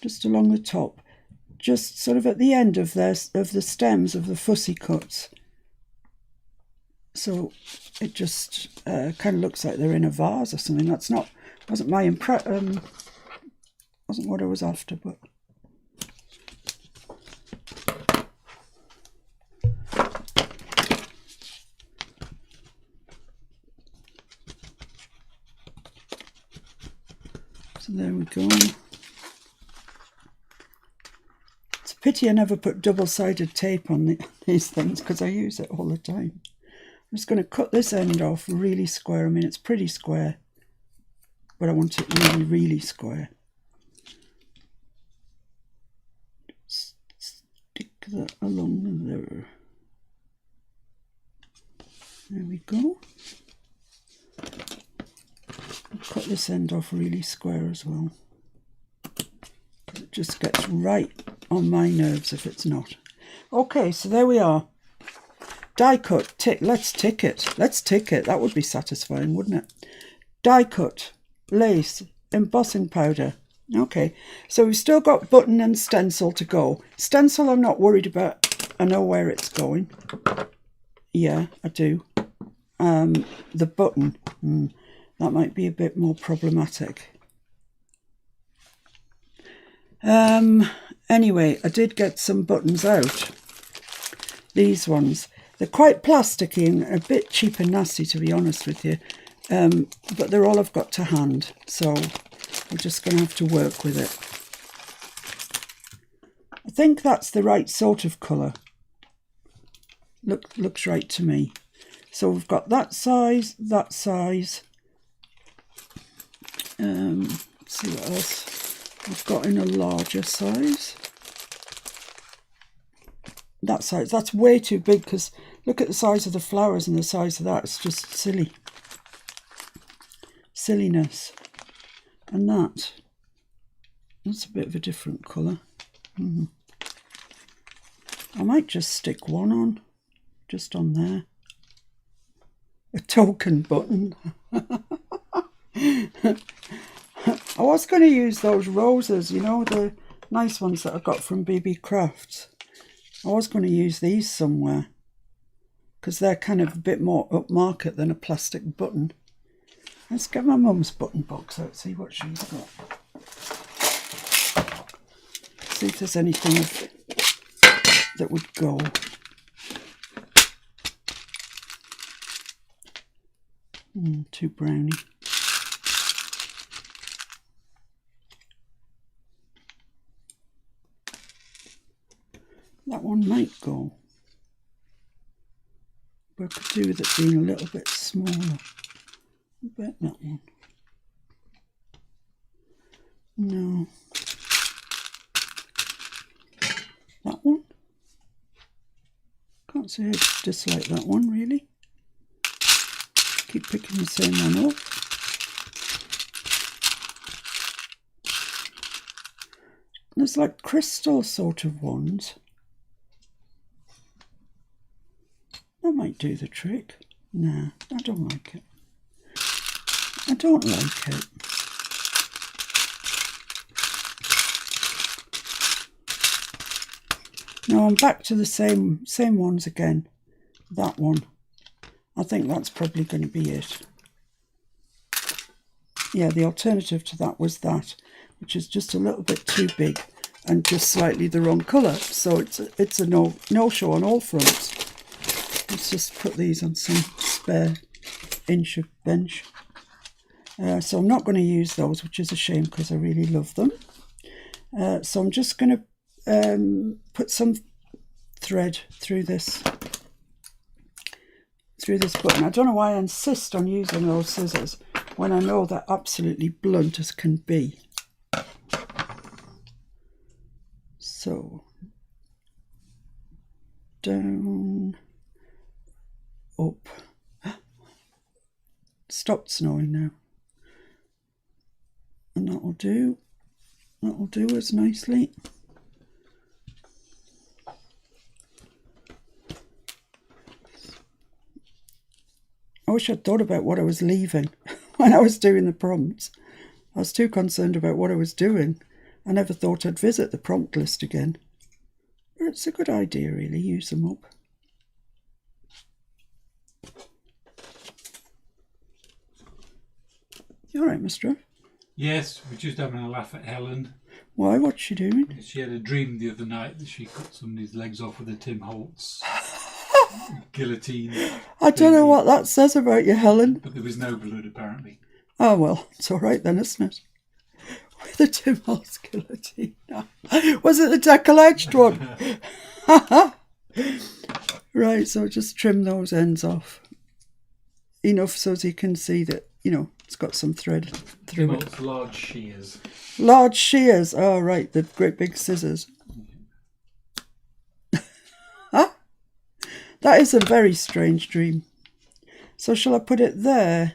Just along the top. Just sort of at the end of the stems of the fussy cuts. So it just kind of looks like they're in a vase or something. That's not, wasn't my wasn't what I was after, but so there we go. It's a pity I never put double-sided tape on these things, because I use it all the time. I'm just going to cut this end off really square. I mean, it's pretty square, but I want it really, really square. Stick that along there. There we go. I'll cut this end off really square as well. It just gets right on my nerves if it's not. Okay, so there we are. Die cut, let's tick it. Let's tick it. That would be satisfying, wouldn't it? Die cut, lace, embossing powder. Okay, so we've still got button and stencil to go. Stencil I'm not worried about. I know where it's going. Yeah, I do. The button, that might be a bit more problematic. Anyway, I did get some buttons out. These ones. They're quite plasticky and a bit cheap and nasty, to be honest with you. But they're all I've got to hand, so I'm just going to have to work with it. I think that's the right sort of colour. Looks right to me. So we've got that size, that size. Let's see what else we've got in a larger size. That size, that's way too big, because look at the size of the flowers and the size of that. It's just silly. Silliness. And that's a bit of a different colour. I might just stick one on, just on there. A token button. I was going to use those roses, you know, the nice ones that I got from BB Crafts. I was going to use these somewhere, because they're kind of a bit more upmarket than a plastic button. Let's get my mum's button box out, see what she's got. See if there's anything that would go. Too browny. That one might go, but I could do with it being a little bit smaller. I bet that one. No. That one? Can't say I dislike that one, really. Keep picking the same one up. There's like crystal sort of ones. That might do the trick. Nah, I don't like it. I don't like it. Now I'm back to the same ones again. That one. I think that's probably going to be it. Yeah, the alternative to that was that, which is just a little bit too big and just slightly the wrong colour. So it's a no-show on all fronts. Let's just put these on some spare inch of bench. So I'm not going to use those, which is a shame because I really love them. So I'm just going to put some thread through this button. I don't know why I insist on using those scissors when I know they're absolutely blunt as can be. So down, up. Stopped snowing now. And that'll do as nicely. I wish I'd thought about what I was leaving when I was doing the prompts. I was too concerned about what I was doing. I never thought I'd visit the prompt list again. But it's a good idea, really. Use them up. You all right, Mr. F? Yes, we're just having a laugh at Helen. Why? What's she doing? She had a dream the other night that she cut somebody's legs off with a Tim Holtz guillotine. I don't know what that says about you, Helen. But there was no blood, apparently. Oh, well, it's all right then, isn't it? With a Tim Holtz guillotine. Was it the deckle-edged one? Right, so just trim those ends off. Enough so as you can see that, you know, it's got some thread through it. Large shears. Large shears. Oh, right, the great big scissors. Huh? That is a very strange dream. So shall I put it there?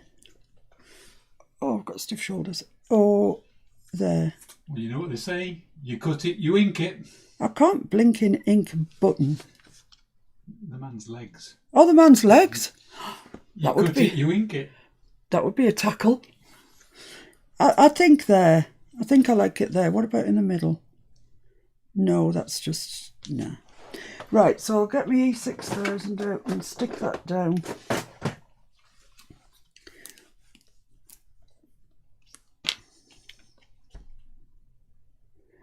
Oh, I've got stiff shoulders. Oh, there. Well, you know what they say? You cut it, you ink it. I can't blinking ink button. The man's legs. Oh, the man's legs? You cut it, you ink it. That would be a tackle. I think there. I think I like it there. What about in the middle? No, that's just... nah. Right, so I'll get my E6000 out and stick that down.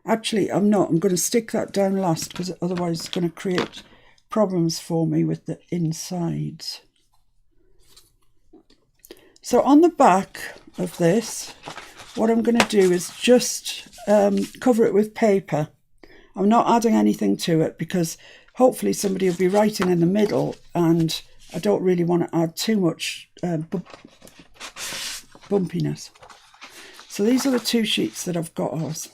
Actually, I'm not. I'm going to stick that down last because otherwise it's going to create problems for me with the insides. So on the back of this, what I'm going to do is just cover it with paper. I'm not adding anything to it because hopefully somebody will be writing in the middle and I don't really want to add too much bumpiness. So these are the two sheets that I've got. Oh, it's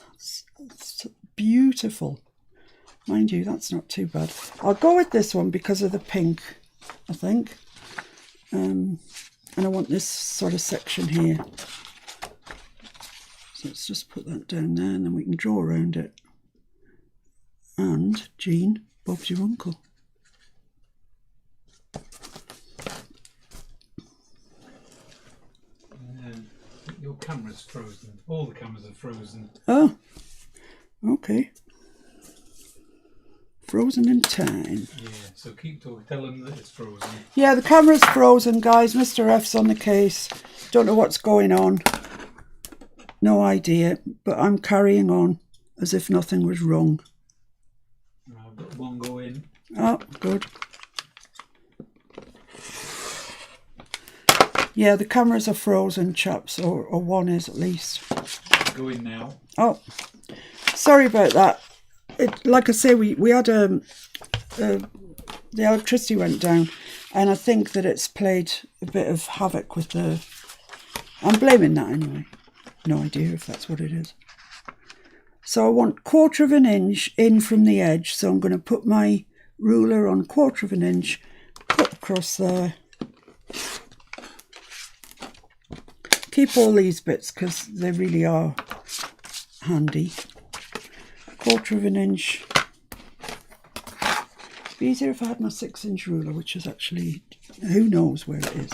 beautiful. Mind you, that's not too bad. I'll go with this one because of the pink, I think. And I want this sort of section here. So let's just put that down there and then we can draw around it. And Jean, Bob's your uncle. Your camera's frozen. All the cameras are frozen. Oh, okay. Frozen in time. Yeah, so keep talking. Tell them that it's frozen. Yeah, the camera's frozen, guys. Mr. F's on the case. Don't know what's going on. No idea. But I'm carrying on as if nothing was wrong. I've got one going. Oh, good. Yeah, the cameras are frozen, chaps, or one is at least. Going now. Oh, sorry about that. Like I say, we had the electricity went down, and I think that it's played a bit of havoc with the... I'm blaming that anyway. No idea if that's what it is. So I want 1/4 of an inch in from the edge, so I'm going to put my ruler on 1/4 of an inch, cut across there. Keep all these bits because they really are handy. 1/4 of an inch. It'd be easier if I had my 6-inch ruler, which is actually, who knows where it is.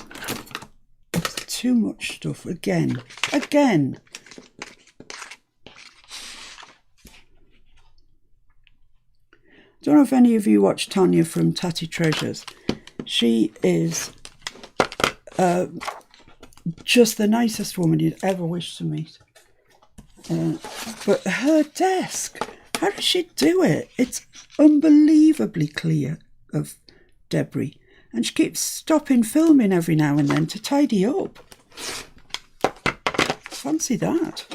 It's too much stuff. Again. I don't know if any of you watch Tanya from Tatty Treasures. She is just the nicest woman you'd ever wish to meet. But her desk, how does she do it? It's unbelievably clear of debris. And she keeps stopping filming every now and then to tidy up. Fancy that.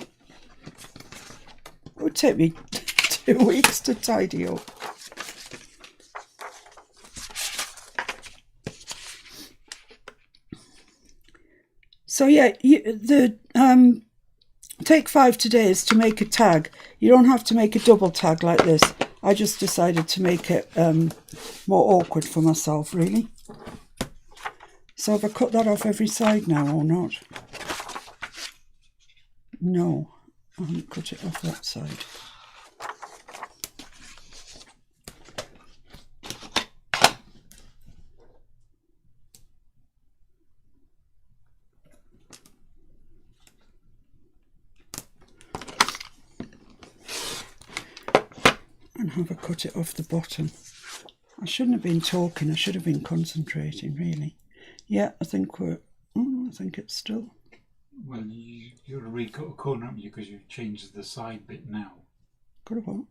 It would take me 2 weeks to tidy up. So yeah, take 5 today is to make a tag. You don't have to make a double tag like this. I just decided to make it more awkward for myself, really. So have I cut that off every side now or not? No, I haven't cut it off that side. And have I cut it off the bottom? I shouldn't have been talking, I should have been concentrating, really. Yeah, I think I think it's still... Well, you've got to recut a corner, haven't you, because you've changed the side bit now. Got a what?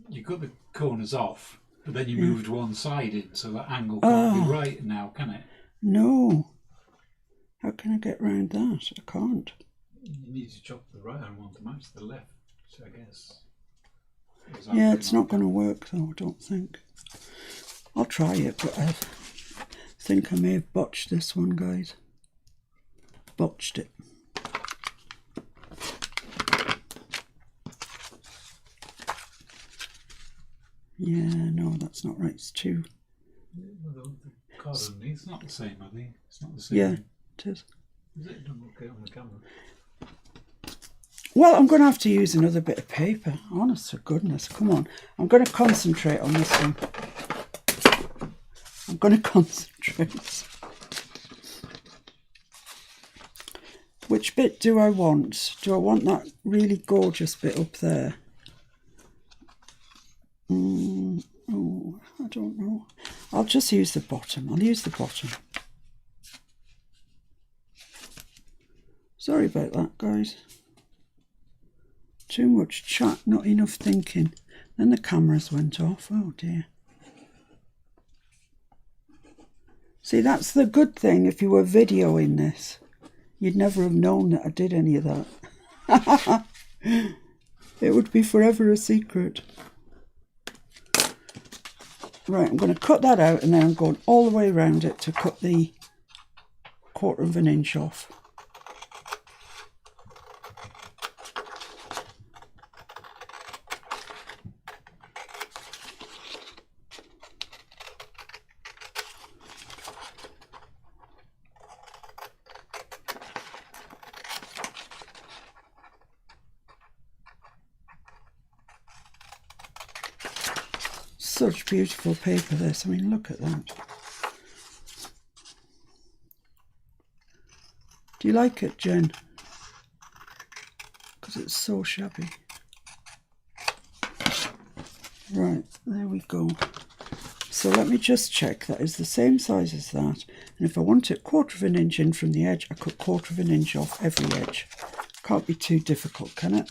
You cut the corners off, but then you moved one side in, so that angle can't be right now, can it? No. How can I get round that? I can't. You need to chop the right hand one to match the left, I guess. Yeah, it's not going to work though, I don't think. I'll try it, but I think I may have botched this one, guys. Botched it. Yeah, no, that's not right. It's too... The card underneath, it's not the same, I think. It's not the same. Yeah, it is. Is it? Doesn't look on the camera. Well, I'm going to have to use another bit of paper. Honest to goodness, come on. I'm going to concentrate on this one. I'm going to concentrate. Which bit do I want? Do I want that really gorgeous bit up there? Oh, I don't know. I'll just use the bottom. I'll use the bottom. Sorry about that, guys. Too much chat, not enough thinking. Then the cameras went off. Oh dear. See, that's the good thing. If you were videoing this, you'd never have known that I did any of that. It would be forever a secret. Right, I'm going to cut that out and then I'm going all the way around it to cut the 1/4 of an inch off. Such beautiful paper this. I mean, look at that. Do you like it, Jen? Because it's so shabby. Right, there we go. So let me just check that is the same size as that. And if I want it 1/4 of an inch in from the edge, I cut 1/4 of an inch off every edge. Can't be too difficult, can it?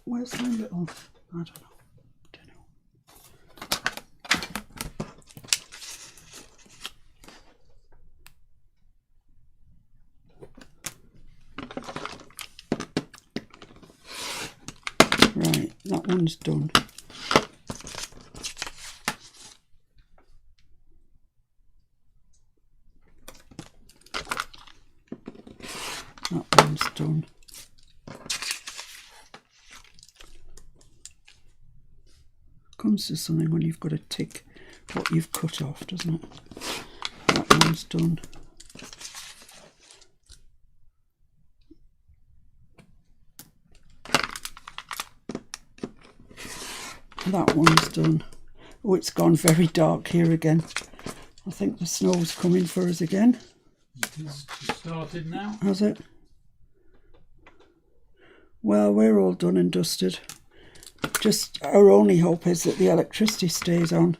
Where's my little... I don't know. Right, that one's done. That one's done. Comes to something when you've got to tick what you've cut off, doesn't it? That one's done. That one's done. Oh, it's gone very dark here again. I think the snow's coming for us again. It's started now. Has it? Well, we're all done and dusted. Just our only hope is that the electricity stays on.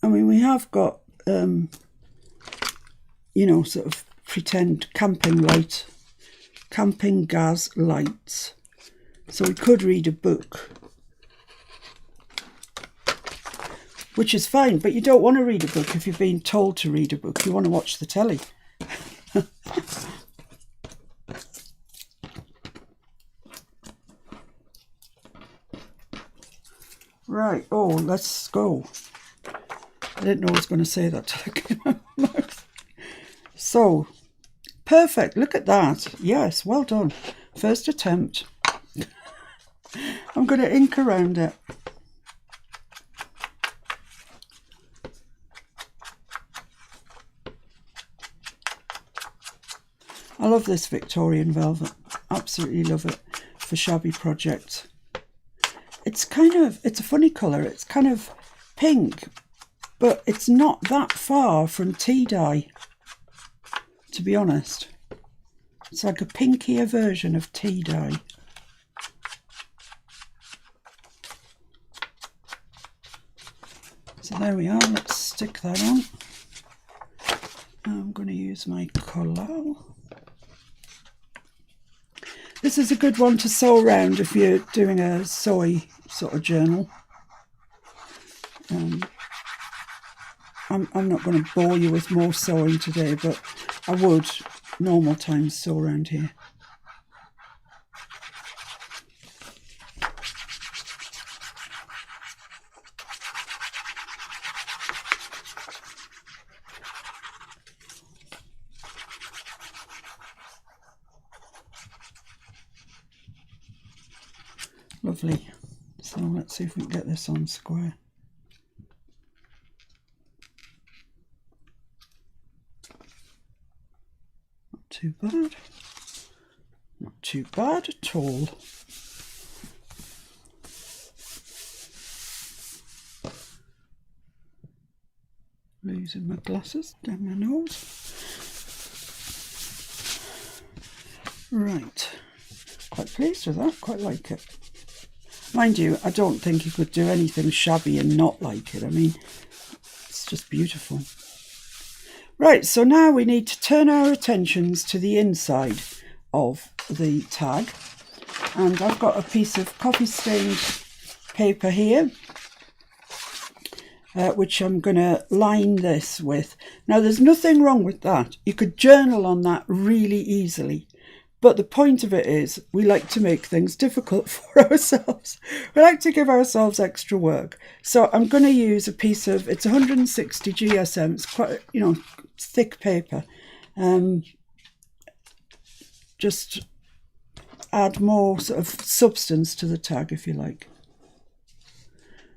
I mean, we have got, you know, sort of pretend camping gas lights. So we could read a book which is fine, but you don't want to read a book if you're being told to read a book. You want to watch the telly. Right, oh, let's go. I didn't know I was going to say that till I came out of my mouth. So, perfect, look at that. Yes, well done. First attempt. I'm going to ink around it. I love this Victorian velvet. Absolutely love it for shabby projects. It's it's a funny colour. It's kind of pink, but it's not that far from tea dye, to be honest. It's like a pinkier version of tea dye. So there we are. Let's stick that on. I'm going to use my Collaging. This is a good one to sew around if you're doing a sewy sort of journal. I'm not going to bore you with more sewing today, but I would normal times sew around here. Lovely. So let's see if we can get this on square. Not too bad. Not too bad at all. Losing my glasses down my nose. Right. Quite pleased with that. Quite like it. Mind you, I don't think you could do anything shabby and not like it. I mean, it's just beautiful. Right, so now we need to turn our attentions to the inside of the tag. And I've got a piece of coffee stained paper here, which I'm going to line this with. Now, there's nothing wrong with that. You could journal on that really easily. But the point of it is we like to make things difficult for ourselves. We like to give ourselves extra work. So I'm going to use a piece of, it's 160 GSM. It's quite, thick paper. Just add more sort of substance to the tag, if you like.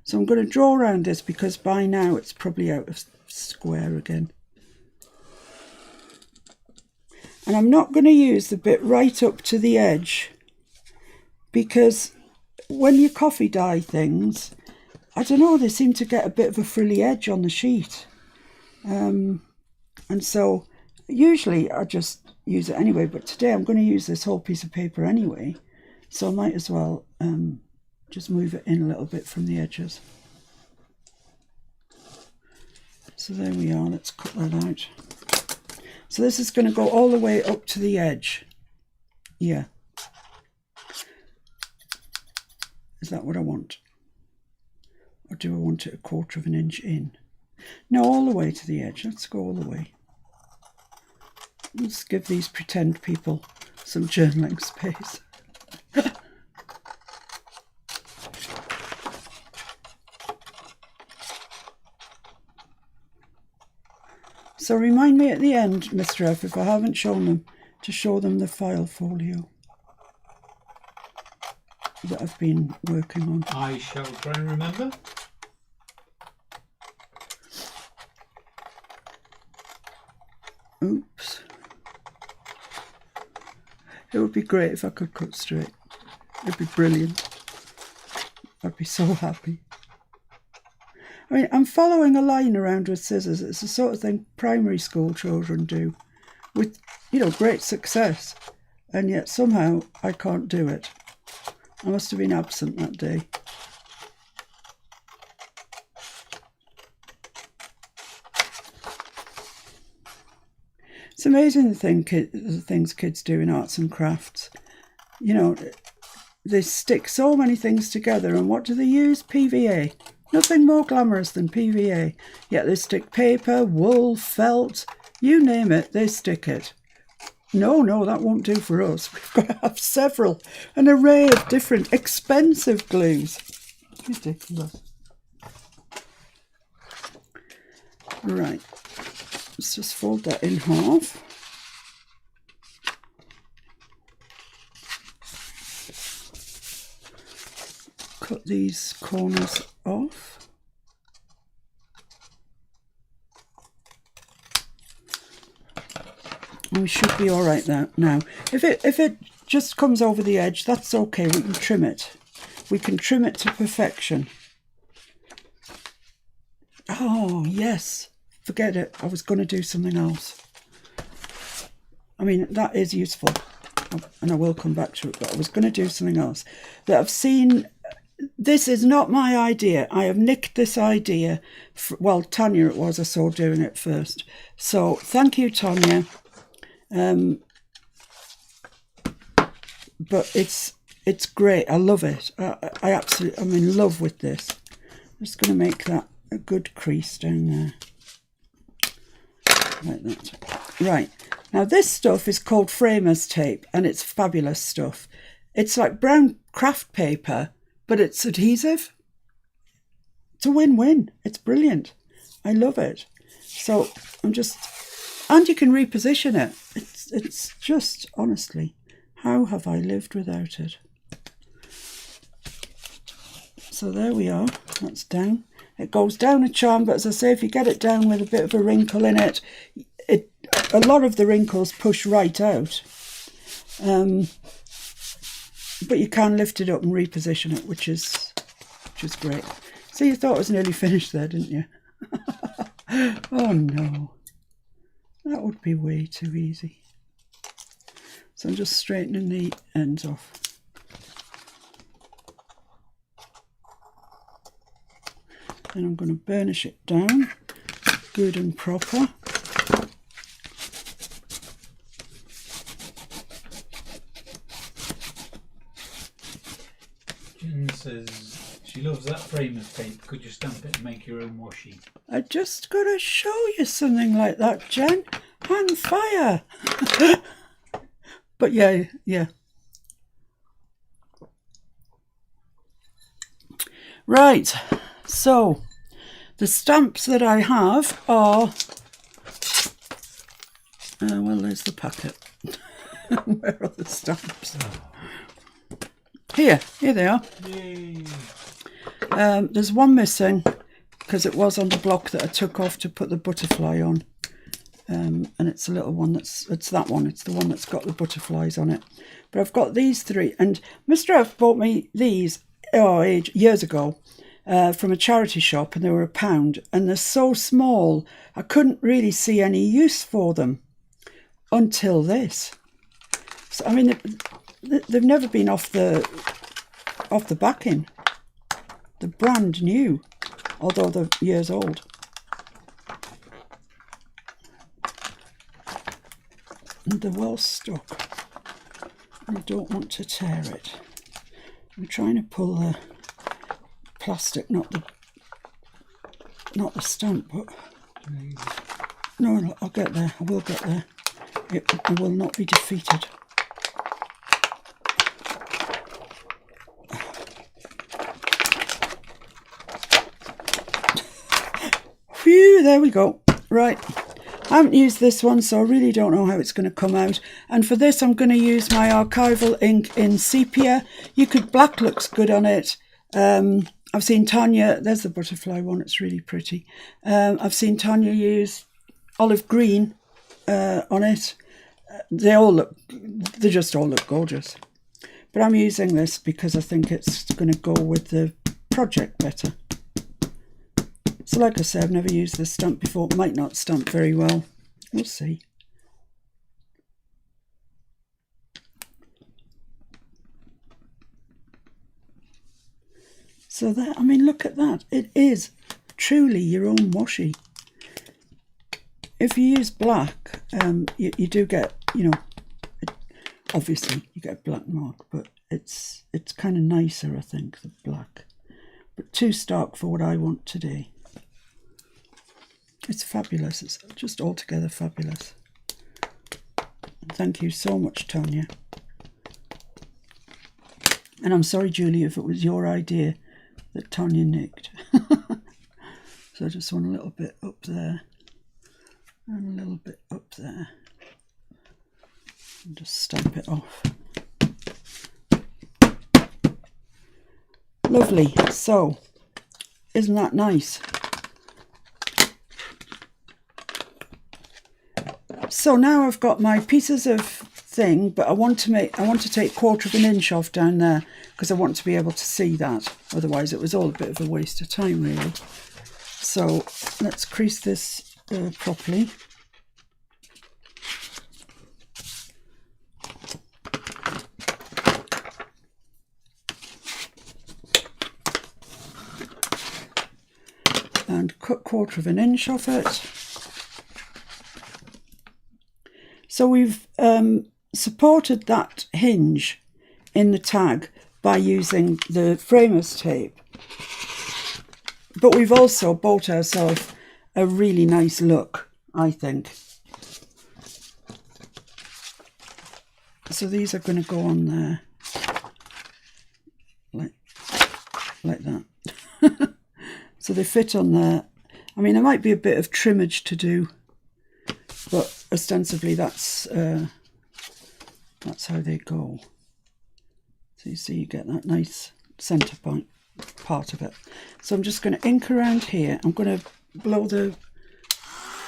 So I'm going to draw around this because by now it's probably out of square again. And I'm not going to use the bit right up to the edge because when you coffee dye things, I don't know, they seem to get a bit of a frilly edge on the sheet. And so usually I just use it anyway, but today I'm going to use this whole piece of paper anyway. So I might as well just move it in a little bit from the edges. So there we are, let's cut that out. So this is going to go all the way up to the edge. Yeah. Is that what I want? Or do I want it 1/4 of an inch in? No, all the way to the edge. Let's go all the way. Let's give these pretend people some journaling space. So remind me at the end, Mr. F, if I haven't shown them, to show them the file folio that I've been working on. I shall try and remember. Oops. It would be great if I could cut straight. It'd be brilliant. I'd be so happy. I mean, I'm following a line around with scissors. It's the sort of thing primary school children do with, great success. And yet somehow I can't do it. I must have been absent that day. It's amazing the things kids do in arts and crafts. They stick so many things together, and what do they use? PVA. Nothing more glamorous than PVA. Yet they stick paper, wool, felt, you name it, they stick it. No, that won't do for us. We've got to have an array of different expensive glues. Ridiculous. Right, let's just fold that in half. Cut these corners off. And we should be all right now. If it just comes over the edge, that's okay. We can trim it. We can trim it to perfection. Oh, yes. Forget it. I was going to do something else. I mean, that is useful. And I will come back to it, but I was going to do something else. That I've seen... This is not my idea. I have nicked this idea. Well, Tanya it was. I saw doing it first. So thank you, Tanya. But it's great. I love it. I'm in love with this. I'm just going to make that a good crease down there. Like that. Right. Now this stuff is called Framer's tape and it's fabulous stuff. It's like brown craft paper, but it's adhesive. It's a win-win. It's brilliant. I love it. So and you can reposition it. It's just, honestly, how have I lived without it? So there we are. That's down. It goes down a charm, but as I say, if you get it down with a bit of a wrinkle in it, a lot of the wrinkles push right out. But you can lift it up and reposition it, which is great. So you thought it was nearly finished there, didn't you? Oh no, that would be way too easy. So I'm just straightening the ends off. Then I'm going to burnish it down, good and proper. Jen says she loves that Framer's tape. Could you stamp it and make your own washi? I just got to show you something like that, Jen. Hang fire. But yeah. Right, so the stamps that I have are, well, there's the packet. Where are the stamps? Here they are. Yay. There's one missing because it was on the block that I took off to put the butterfly on. And it's a little one it's that one. It's the one that's got the butterflies on it. But I've got these three. And Mr. F bought me these years ago from a charity shop, and they were £1. And they're so small, I couldn't really see any use for them until this. So, I mean, they've never been off the backing. They're brand new, although they're years old. And they're well stuck. I don't want to tear it. I'm trying to pull the plastic, not the stamp, but no, I'll get there. I will get there. I will not be defeated. Phew, there we go. Right. I haven't used this one, so I really don't know how it's going to come out. And for this, I'm going to use my archival ink in sepia. Black looks good on it. I've seen Tanya, there's the butterfly one, it's really pretty. I've seen Tanya use olive green on it. They just all look gorgeous. But I'm using this because I think it's going to go with the project better. So like I said, I've never used this stamp before. It might not stamp very well. We'll see. So that, I mean, look at that. It is truly your own washi. If you use black, you do get, obviously you get a black mark, but it's kind of nicer, I think, the black. but too stark for what I want today. It's fabulous. It's just altogether fabulous. Thank you so much, Tanya. And I'm sorry, Julie, if it was your idea that Tanya nicked. So I just want a little bit up there and a little bit up there. And just stamp it off. Lovely. So, isn't that nice? So now I've got my pieces of thing, but I want to take 1/4 of an inch off down there because I want to be able to see that. Otherwise it was all a bit of a waste of time, really. So let's crease this properly. And cut 1/4 of an inch off it. So we've supported that hinge in the tag by using the framer's tape. But we've also bought ourselves a really nice look, I think. So these are going to go on there like that. So they fit on there. I mean, there might be a bit of trimmage to do, but ostensibly that's how they go. So you see, you get that nice centre point part of it. So I'm just going to ink around here. I'm going to blow the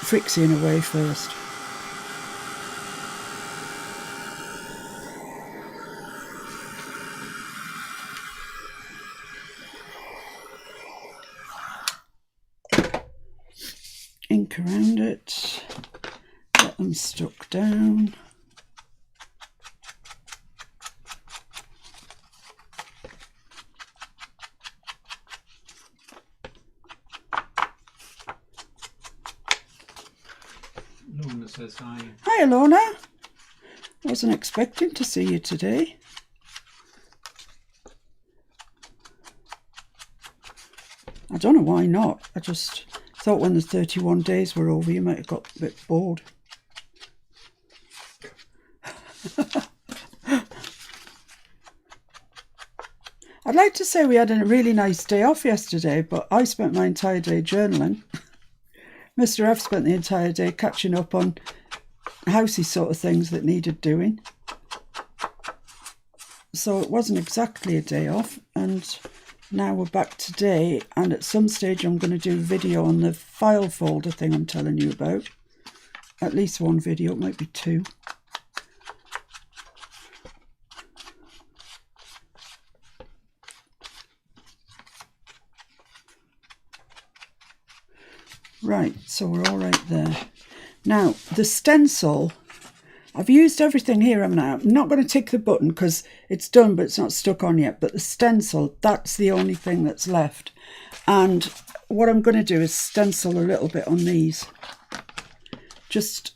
Frixion away first. Ink around it, get them stuck down. Lorna says hi. Hi, Lorna. Wasn't expecting to see you today. I don't know why not. I just thought when the 31 days were over, you might have got a bit bored. I'd like to say we had a really nice day off yesterday, but I spent my entire day journaling. Mr. F spent the entire day catching up on housey sort of things that needed doing. So it wasn't exactly a day off, and now we're back today, and at some stage I'm going to do a video on the file folder thing I'm telling you about. At least one video, it might be two. Right, so we're all right there. Now, the stencil, I've used everything here. I'm not going to tick the button because it's done, but it's not stuck on yet. But the stencil, that's the only thing that's left. And what I'm going to do is stencil a little bit on these. Just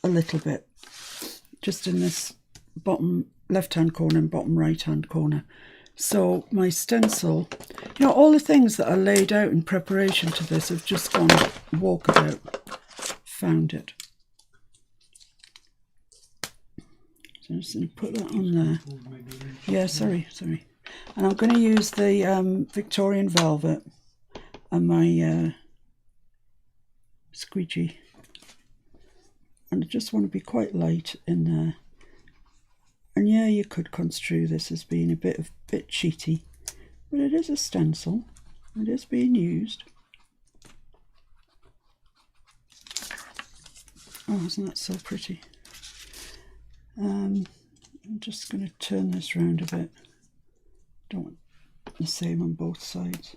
a little bit. Just in this bottom left-hand corner and bottom right-hand corner. So my stencil, you know, all the things that are laid out in preparation to this have just gone walkabout. Found it. So I'm just going to put that on there. Yeah, sorry. And I'm going to use the Victorian Velvet and my squeegee. And I just want to be quite light in there. And yeah, you could construe this as being a bit cheaty, but it is a stencil. It is being used. Oh, isn't that so pretty? I'm just going to turn this round a bit. Don't want the same on both sides.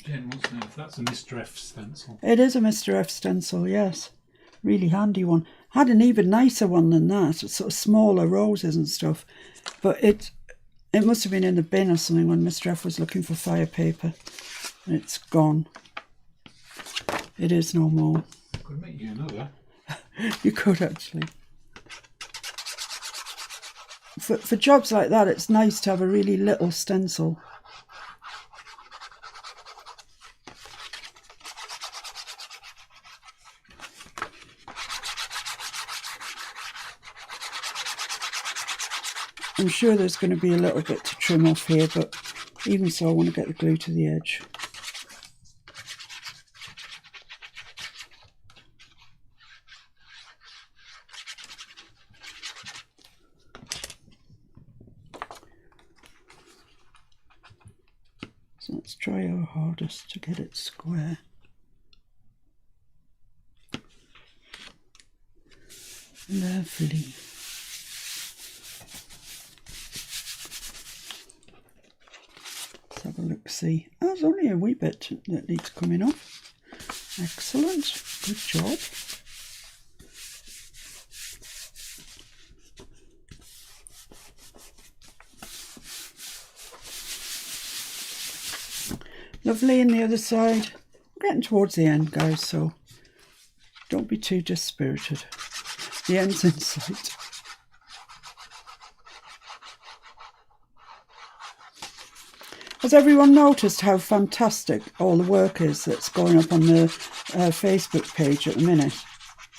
Jen wants to know if that's a Mr. F stencil. It is a Mr. F stencil, yes. Really handy one. Had an even nicer one than that. It's sort of smaller roses and stuff. But it must have been in the bin or something when Mr. F was looking for fire paper. And it's gone. It is no more. I've Could make you another. You could actually. For jobs like that, it's nice to have a really little stencil. I'm sure there's going to be a little bit to trim off here, but even so, I want to get the glue to the edge. So let's try our hardest to get it square. Lovely. Let's have a look, see. Oh, there's only a wee bit that needs coming off. Excellent. Good job. Lovely, and the other side. We're getting towards the end, guys, so don't be too dispirited. The end's in sight. Has everyone noticed how fantastic all the work is that's going up on the Facebook page at the minute?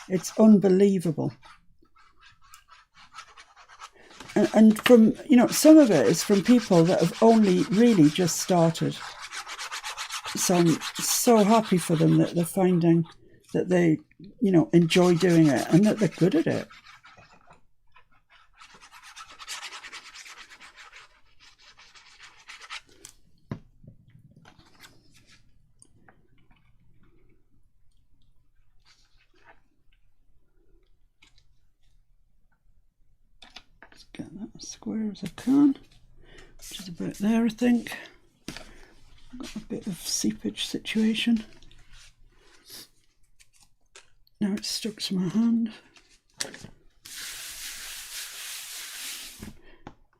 It's unbelievable. And from, you know, some of it is from people that have only really just started. So I'm so happy for them that they're finding that they, you know, enjoy doing it and that they're good at it. Let's get that as square as I can, which is about there, I think. Got a bit of seepage situation. Now it's stuck to my hand.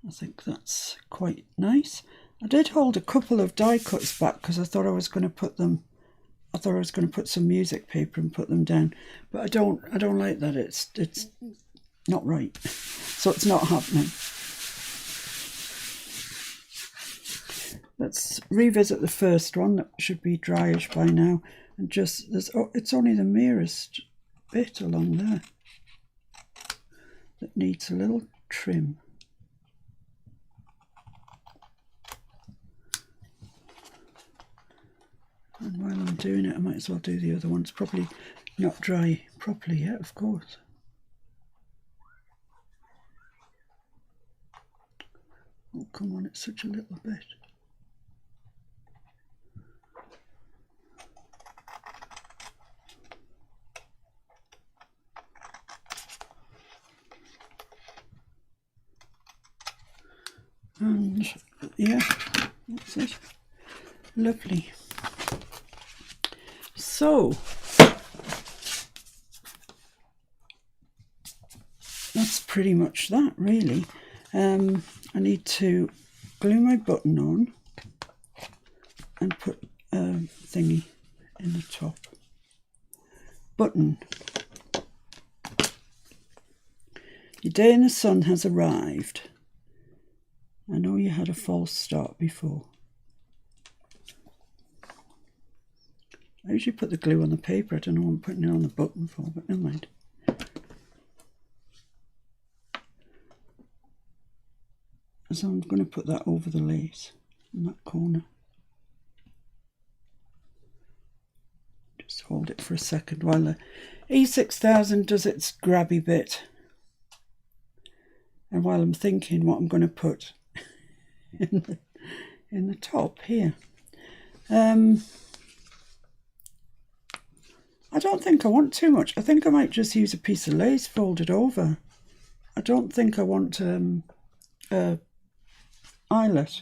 I think that's quite nice. I did hold a couple of die cuts back because I thought I was going to put them. I thought I was going to put some music paper and put them down, but I don't like that. It's not right, so it's not happening. Let's revisit the first one. That should be dryish by now, and just it's only the merest bit along there that needs a little trim. And while I'm doing it, I might as well do the other one. It's probably not dry properly yet, of course. Oh, come on, it's such a little bit. And yeah, that's it. Lovely. So that's pretty much that, really. I need to glue my button on and put a thingy in the top. Button. Your day in the sun has arrived. I know you had a false start before. I usually put the glue on the paper. I don't know what I'm putting it on the button for, but never mind. So I'm going to put that over the lace in that corner. Just hold it for a second while the E6000 does its grabby bit. And while I'm thinking what I'm going to put in the top here. I don't think I want too much. I think I might just use a piece of lace folded over. I don't think I want eyelet.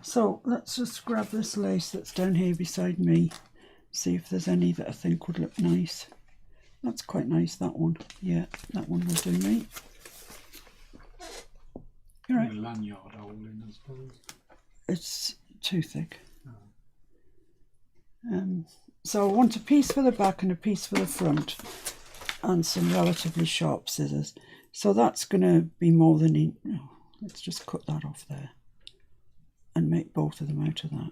So let's just grab this lace that's down here beside me, see if there's any that I think would look nice. That's quite nice, that one. Yeah, that one will do me. All right. A lanyard hole in, I suppose. It's too thick. So I want a piece for the back and a piece for the front, and some relatively sharp scissors. So that's going to be more than... Oh, let's just cut that off there and make both of them out of that.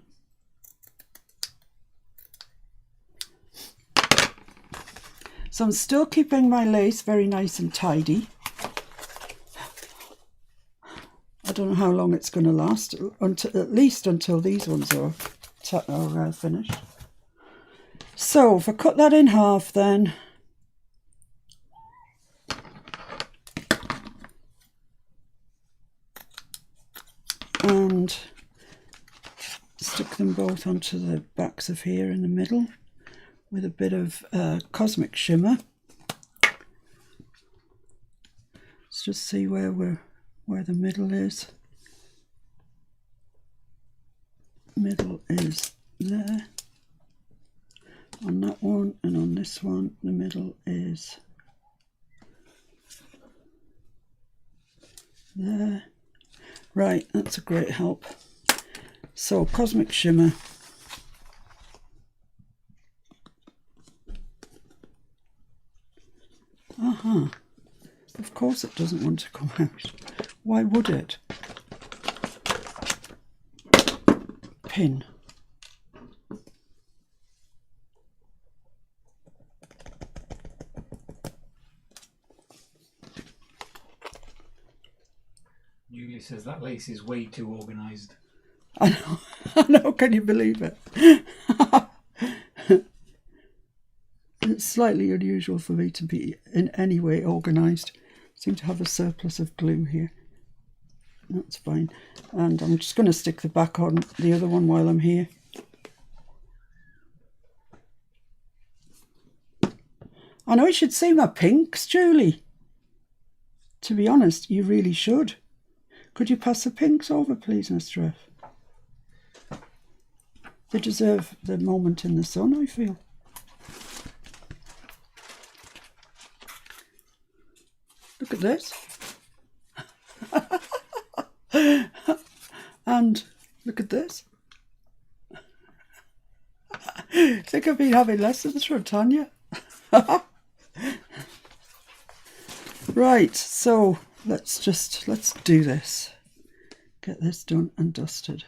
So I'm still keeping my lace very nice and tidy. I don't know how long it's going to last, until, at least until these ones are finished. So if I cut that in half then, and stick them both onto the backs of here in the middle with a bit of cosmic shimmer. Let's just see where the middle is. Middle is there on that one, and on this one the middle is there. Right, that's a great help. So cosmic shimmer. Of course it doesn't want to come out. Why would it? Pin. Julia says that lace is way too organised. I know, I know, can you believe it? It's slightly unusual for me to be in any way organised. I seem to have a surplus of glue here. That's fine. And I'm just going to stick the back on the other one while I'm here. I know you should see my pinks, Julie. To be honest, you really should. Could you pass the pinks over, please, Mr. F? They deserve the moment in the sun, I feel. Look at this. And look at this. I think I've been having lessons from Tanya. Right, so let's do this. Get this done and dusted.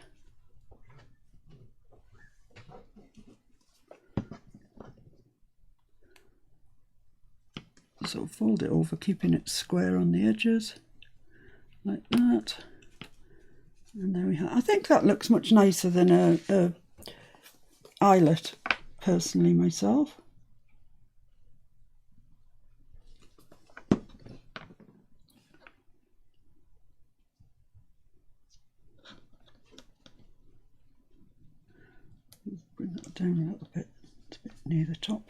So fold it over, keeping it square on the edges, like that. And there we have. I think that looks much nicer than a eyelet, personally, myself. Bring that down a little bit. It's a bit near the top.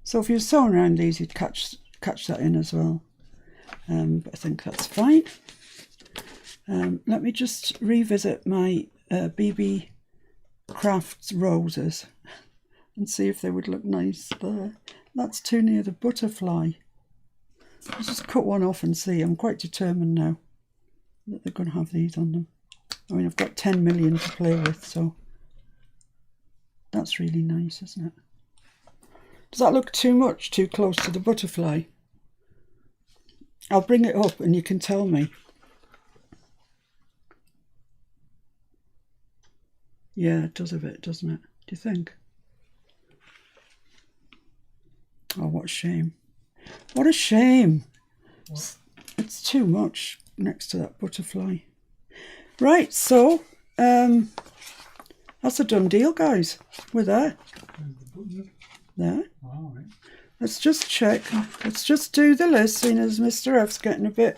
So if you're sewing around these, you'd catch that in as well. But I think that's fine. Let me just revisit my BB Crafts roses and see if they would look nice there. That's too near the butterfly. Let's just cut one off and see. I'm quite determined now that they're going to have these on them. I mean, I've got 10 million to play with, so that's really nice, isn't it? Does that look too much, too close to the butterfly? I'll bring it up and you can tell me. Yeah, it does a bit, doesn't it? Do you think? Oh, what a shame. What a shame. What? It's too much next to that butterfly. Right, so that's a done deal, guys. We're there. There. All right. Let's just check. Let's just do the list, seeing as Mr. F's getting a bit...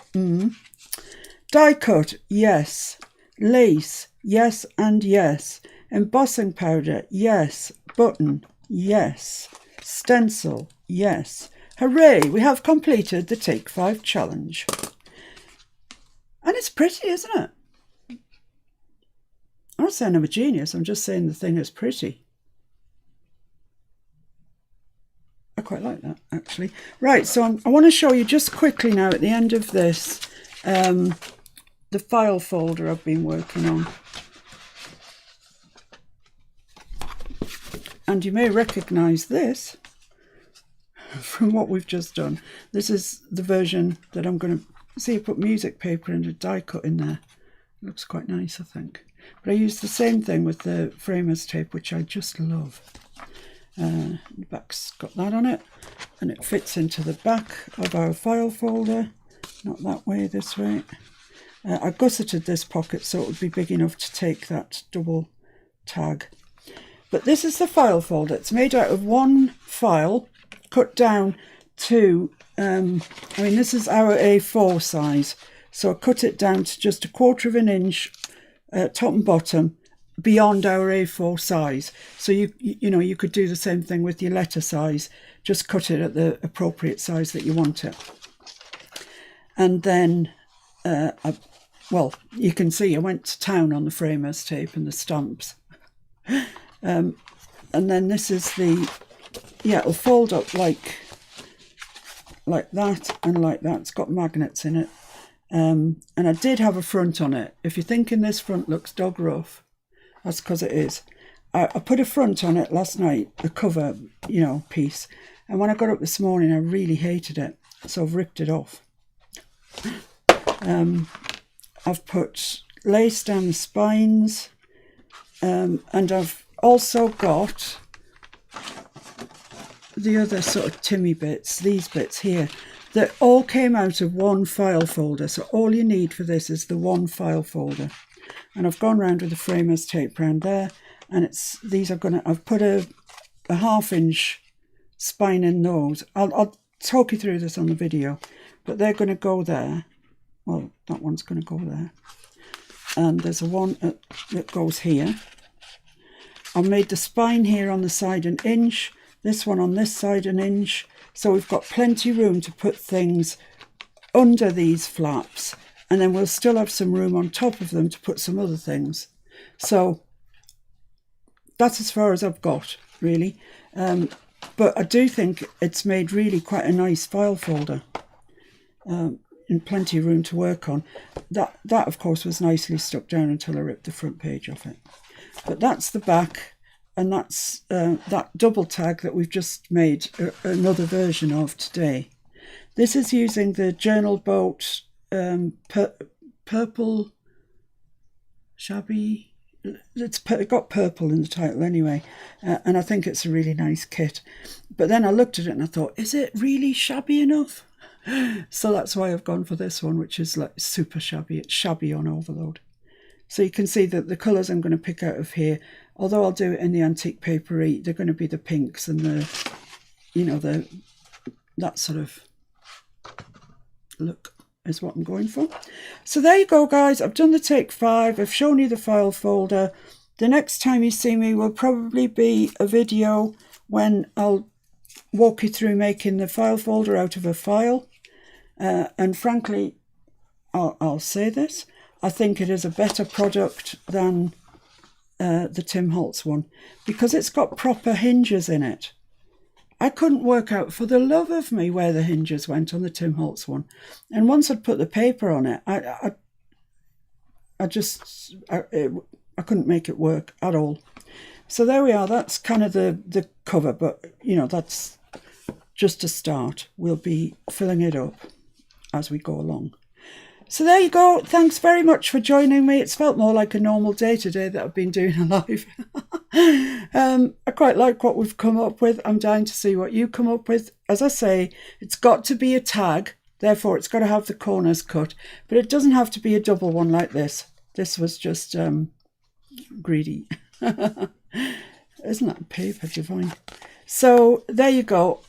Die cut, yes. Lace, yes and yes. Embossing powder, yes. Button, yes. Stencil, yes. Hooray, we have completed the Take 5 challenge. And it's pretty, isn't it? I'm not saying I'm a genius, I'm just saying the thing is pretty. I quite like that, actually. Right, so I want to show you just quickly now at the end of this, the file folder I've been working on. and you may recognise this from what we've just done. This is the version that I'm going to see. I put music paper and a die cut in there. It looks quite nice, I think. But I used the same thing with the framers tape, which I just love. The back's got that on it, and it fits into the back of our file folder. Not that way, this way. I gusseted this pocket so it would be big enough to take that double tag. But this is the file folder. It's made out of one file cut down to, this is our A4 size. So I cut it down to just 1/4 inch top and bottom beyond our A4 size. So you could do the same thing with your letter size. Just cut it at the appropriate size that you want it. And then, you can see I went to town on the framers tape and the stamps. And then this is it'll fold up like that and like that. It's got magnets in it. And I did have a front on it. If you're thinking this front looks dog rough, that's because it is. I put a front on it last night, the cover, piece. And when I got up this morning, I really hated it. So I've ripped it off. I've put lace down the spines. And I've also got the other sort of Timmy bits, these bits here, that all came out of one file folder. So all you need for this is the one file folder. And I've gone round with the framers tape round there, and I've put a 1/2 inch spine in those. I'll talk you through this on the video, but they're going to go there. Well, that one's going to go there. And there's a one that goes here. I've made the spine here on the side 1 inch, this one on this side 1 inch. So we've got plenty room to put things under these flaps, and then we'll still have some room on top of them to put some other things. So that's as far as I've got, really. But I do think it's made really quite a nice file folder, and plenty of room to work on. That of course was nicely stuck down until I ripped the front page off it. But that's the back, and that's that double tag that we've just made another version of today. This is using the Journal Boat purple shabby. It's got purple in the title anyway, and I think it's a really nice kit. But then I looked at it and I thought, is it really shabby enough? So that's why I've gone for this one, which is like super shabby. It's shabby on overload. So you can see that the colours I'm going to pick out of here, although I'll do it in the antique papery, they're going to be the pinks and that sort of look is what I'm going for. So there you go, guys. I've done the take 5. I've shown you the file folder. The next time you see me will probably be a video when I'll walk you through making the file folder out of a file. And frankly, I'll say this, I think it is a better product than the Tim Holtz one, because it's got proper hinges in it. I couldn't work out for the love of me where the hinges went on the Tim Holtz one. And once I'd put the paper on it, I couldn't make it work at all. So there we are. That's kind of the cover, but that's just a start. We'll be filling it up as we go along. So there you go. Thanks very much for joining me. It's felt more like a normal day today that I've been doing a live. I quite like what we've come up with. I'm dying to see what you come up with. As I say, it's got to be a tag. Therefore, it's got to have the corners cut. But it doesn't have to be a double one like this. This was just greedy. Isn't that paper divine? So there you go.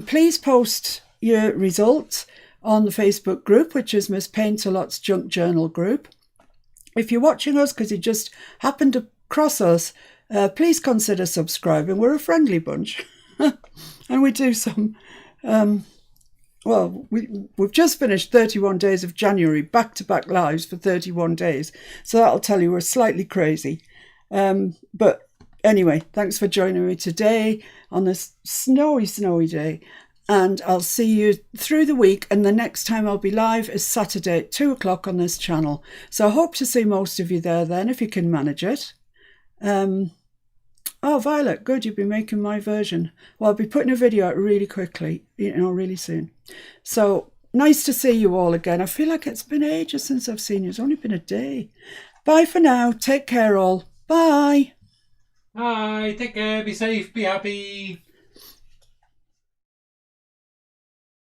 Please post your results on the Facebook group, which is Miss Paintalot's Junk Journal group. If you're watching us because you just happened to cross us, please consider subscribing. We're a friendly bunch. And we do some, we've just finished 31 days of January, back-to-back lives for 31 days. So that'll tell you we're slightly crazy. But anyway, thanks for joining me today on this snowy, snowy day. And I'll see you through the week. And the next time I'll be live is Saturday at 2 o'clock on this channel. So I hope to see most of you there then, if you can manage it. Oh, Violet, good. You've been making my version. Well, I'll be putting a video out really quickly, really soon. So nice to see you all again. I feel like it's been ages since I've seen you. It's only been a day. Bye for now. Take care, all. Bye. Bye. Take care. Be safe. Be happy.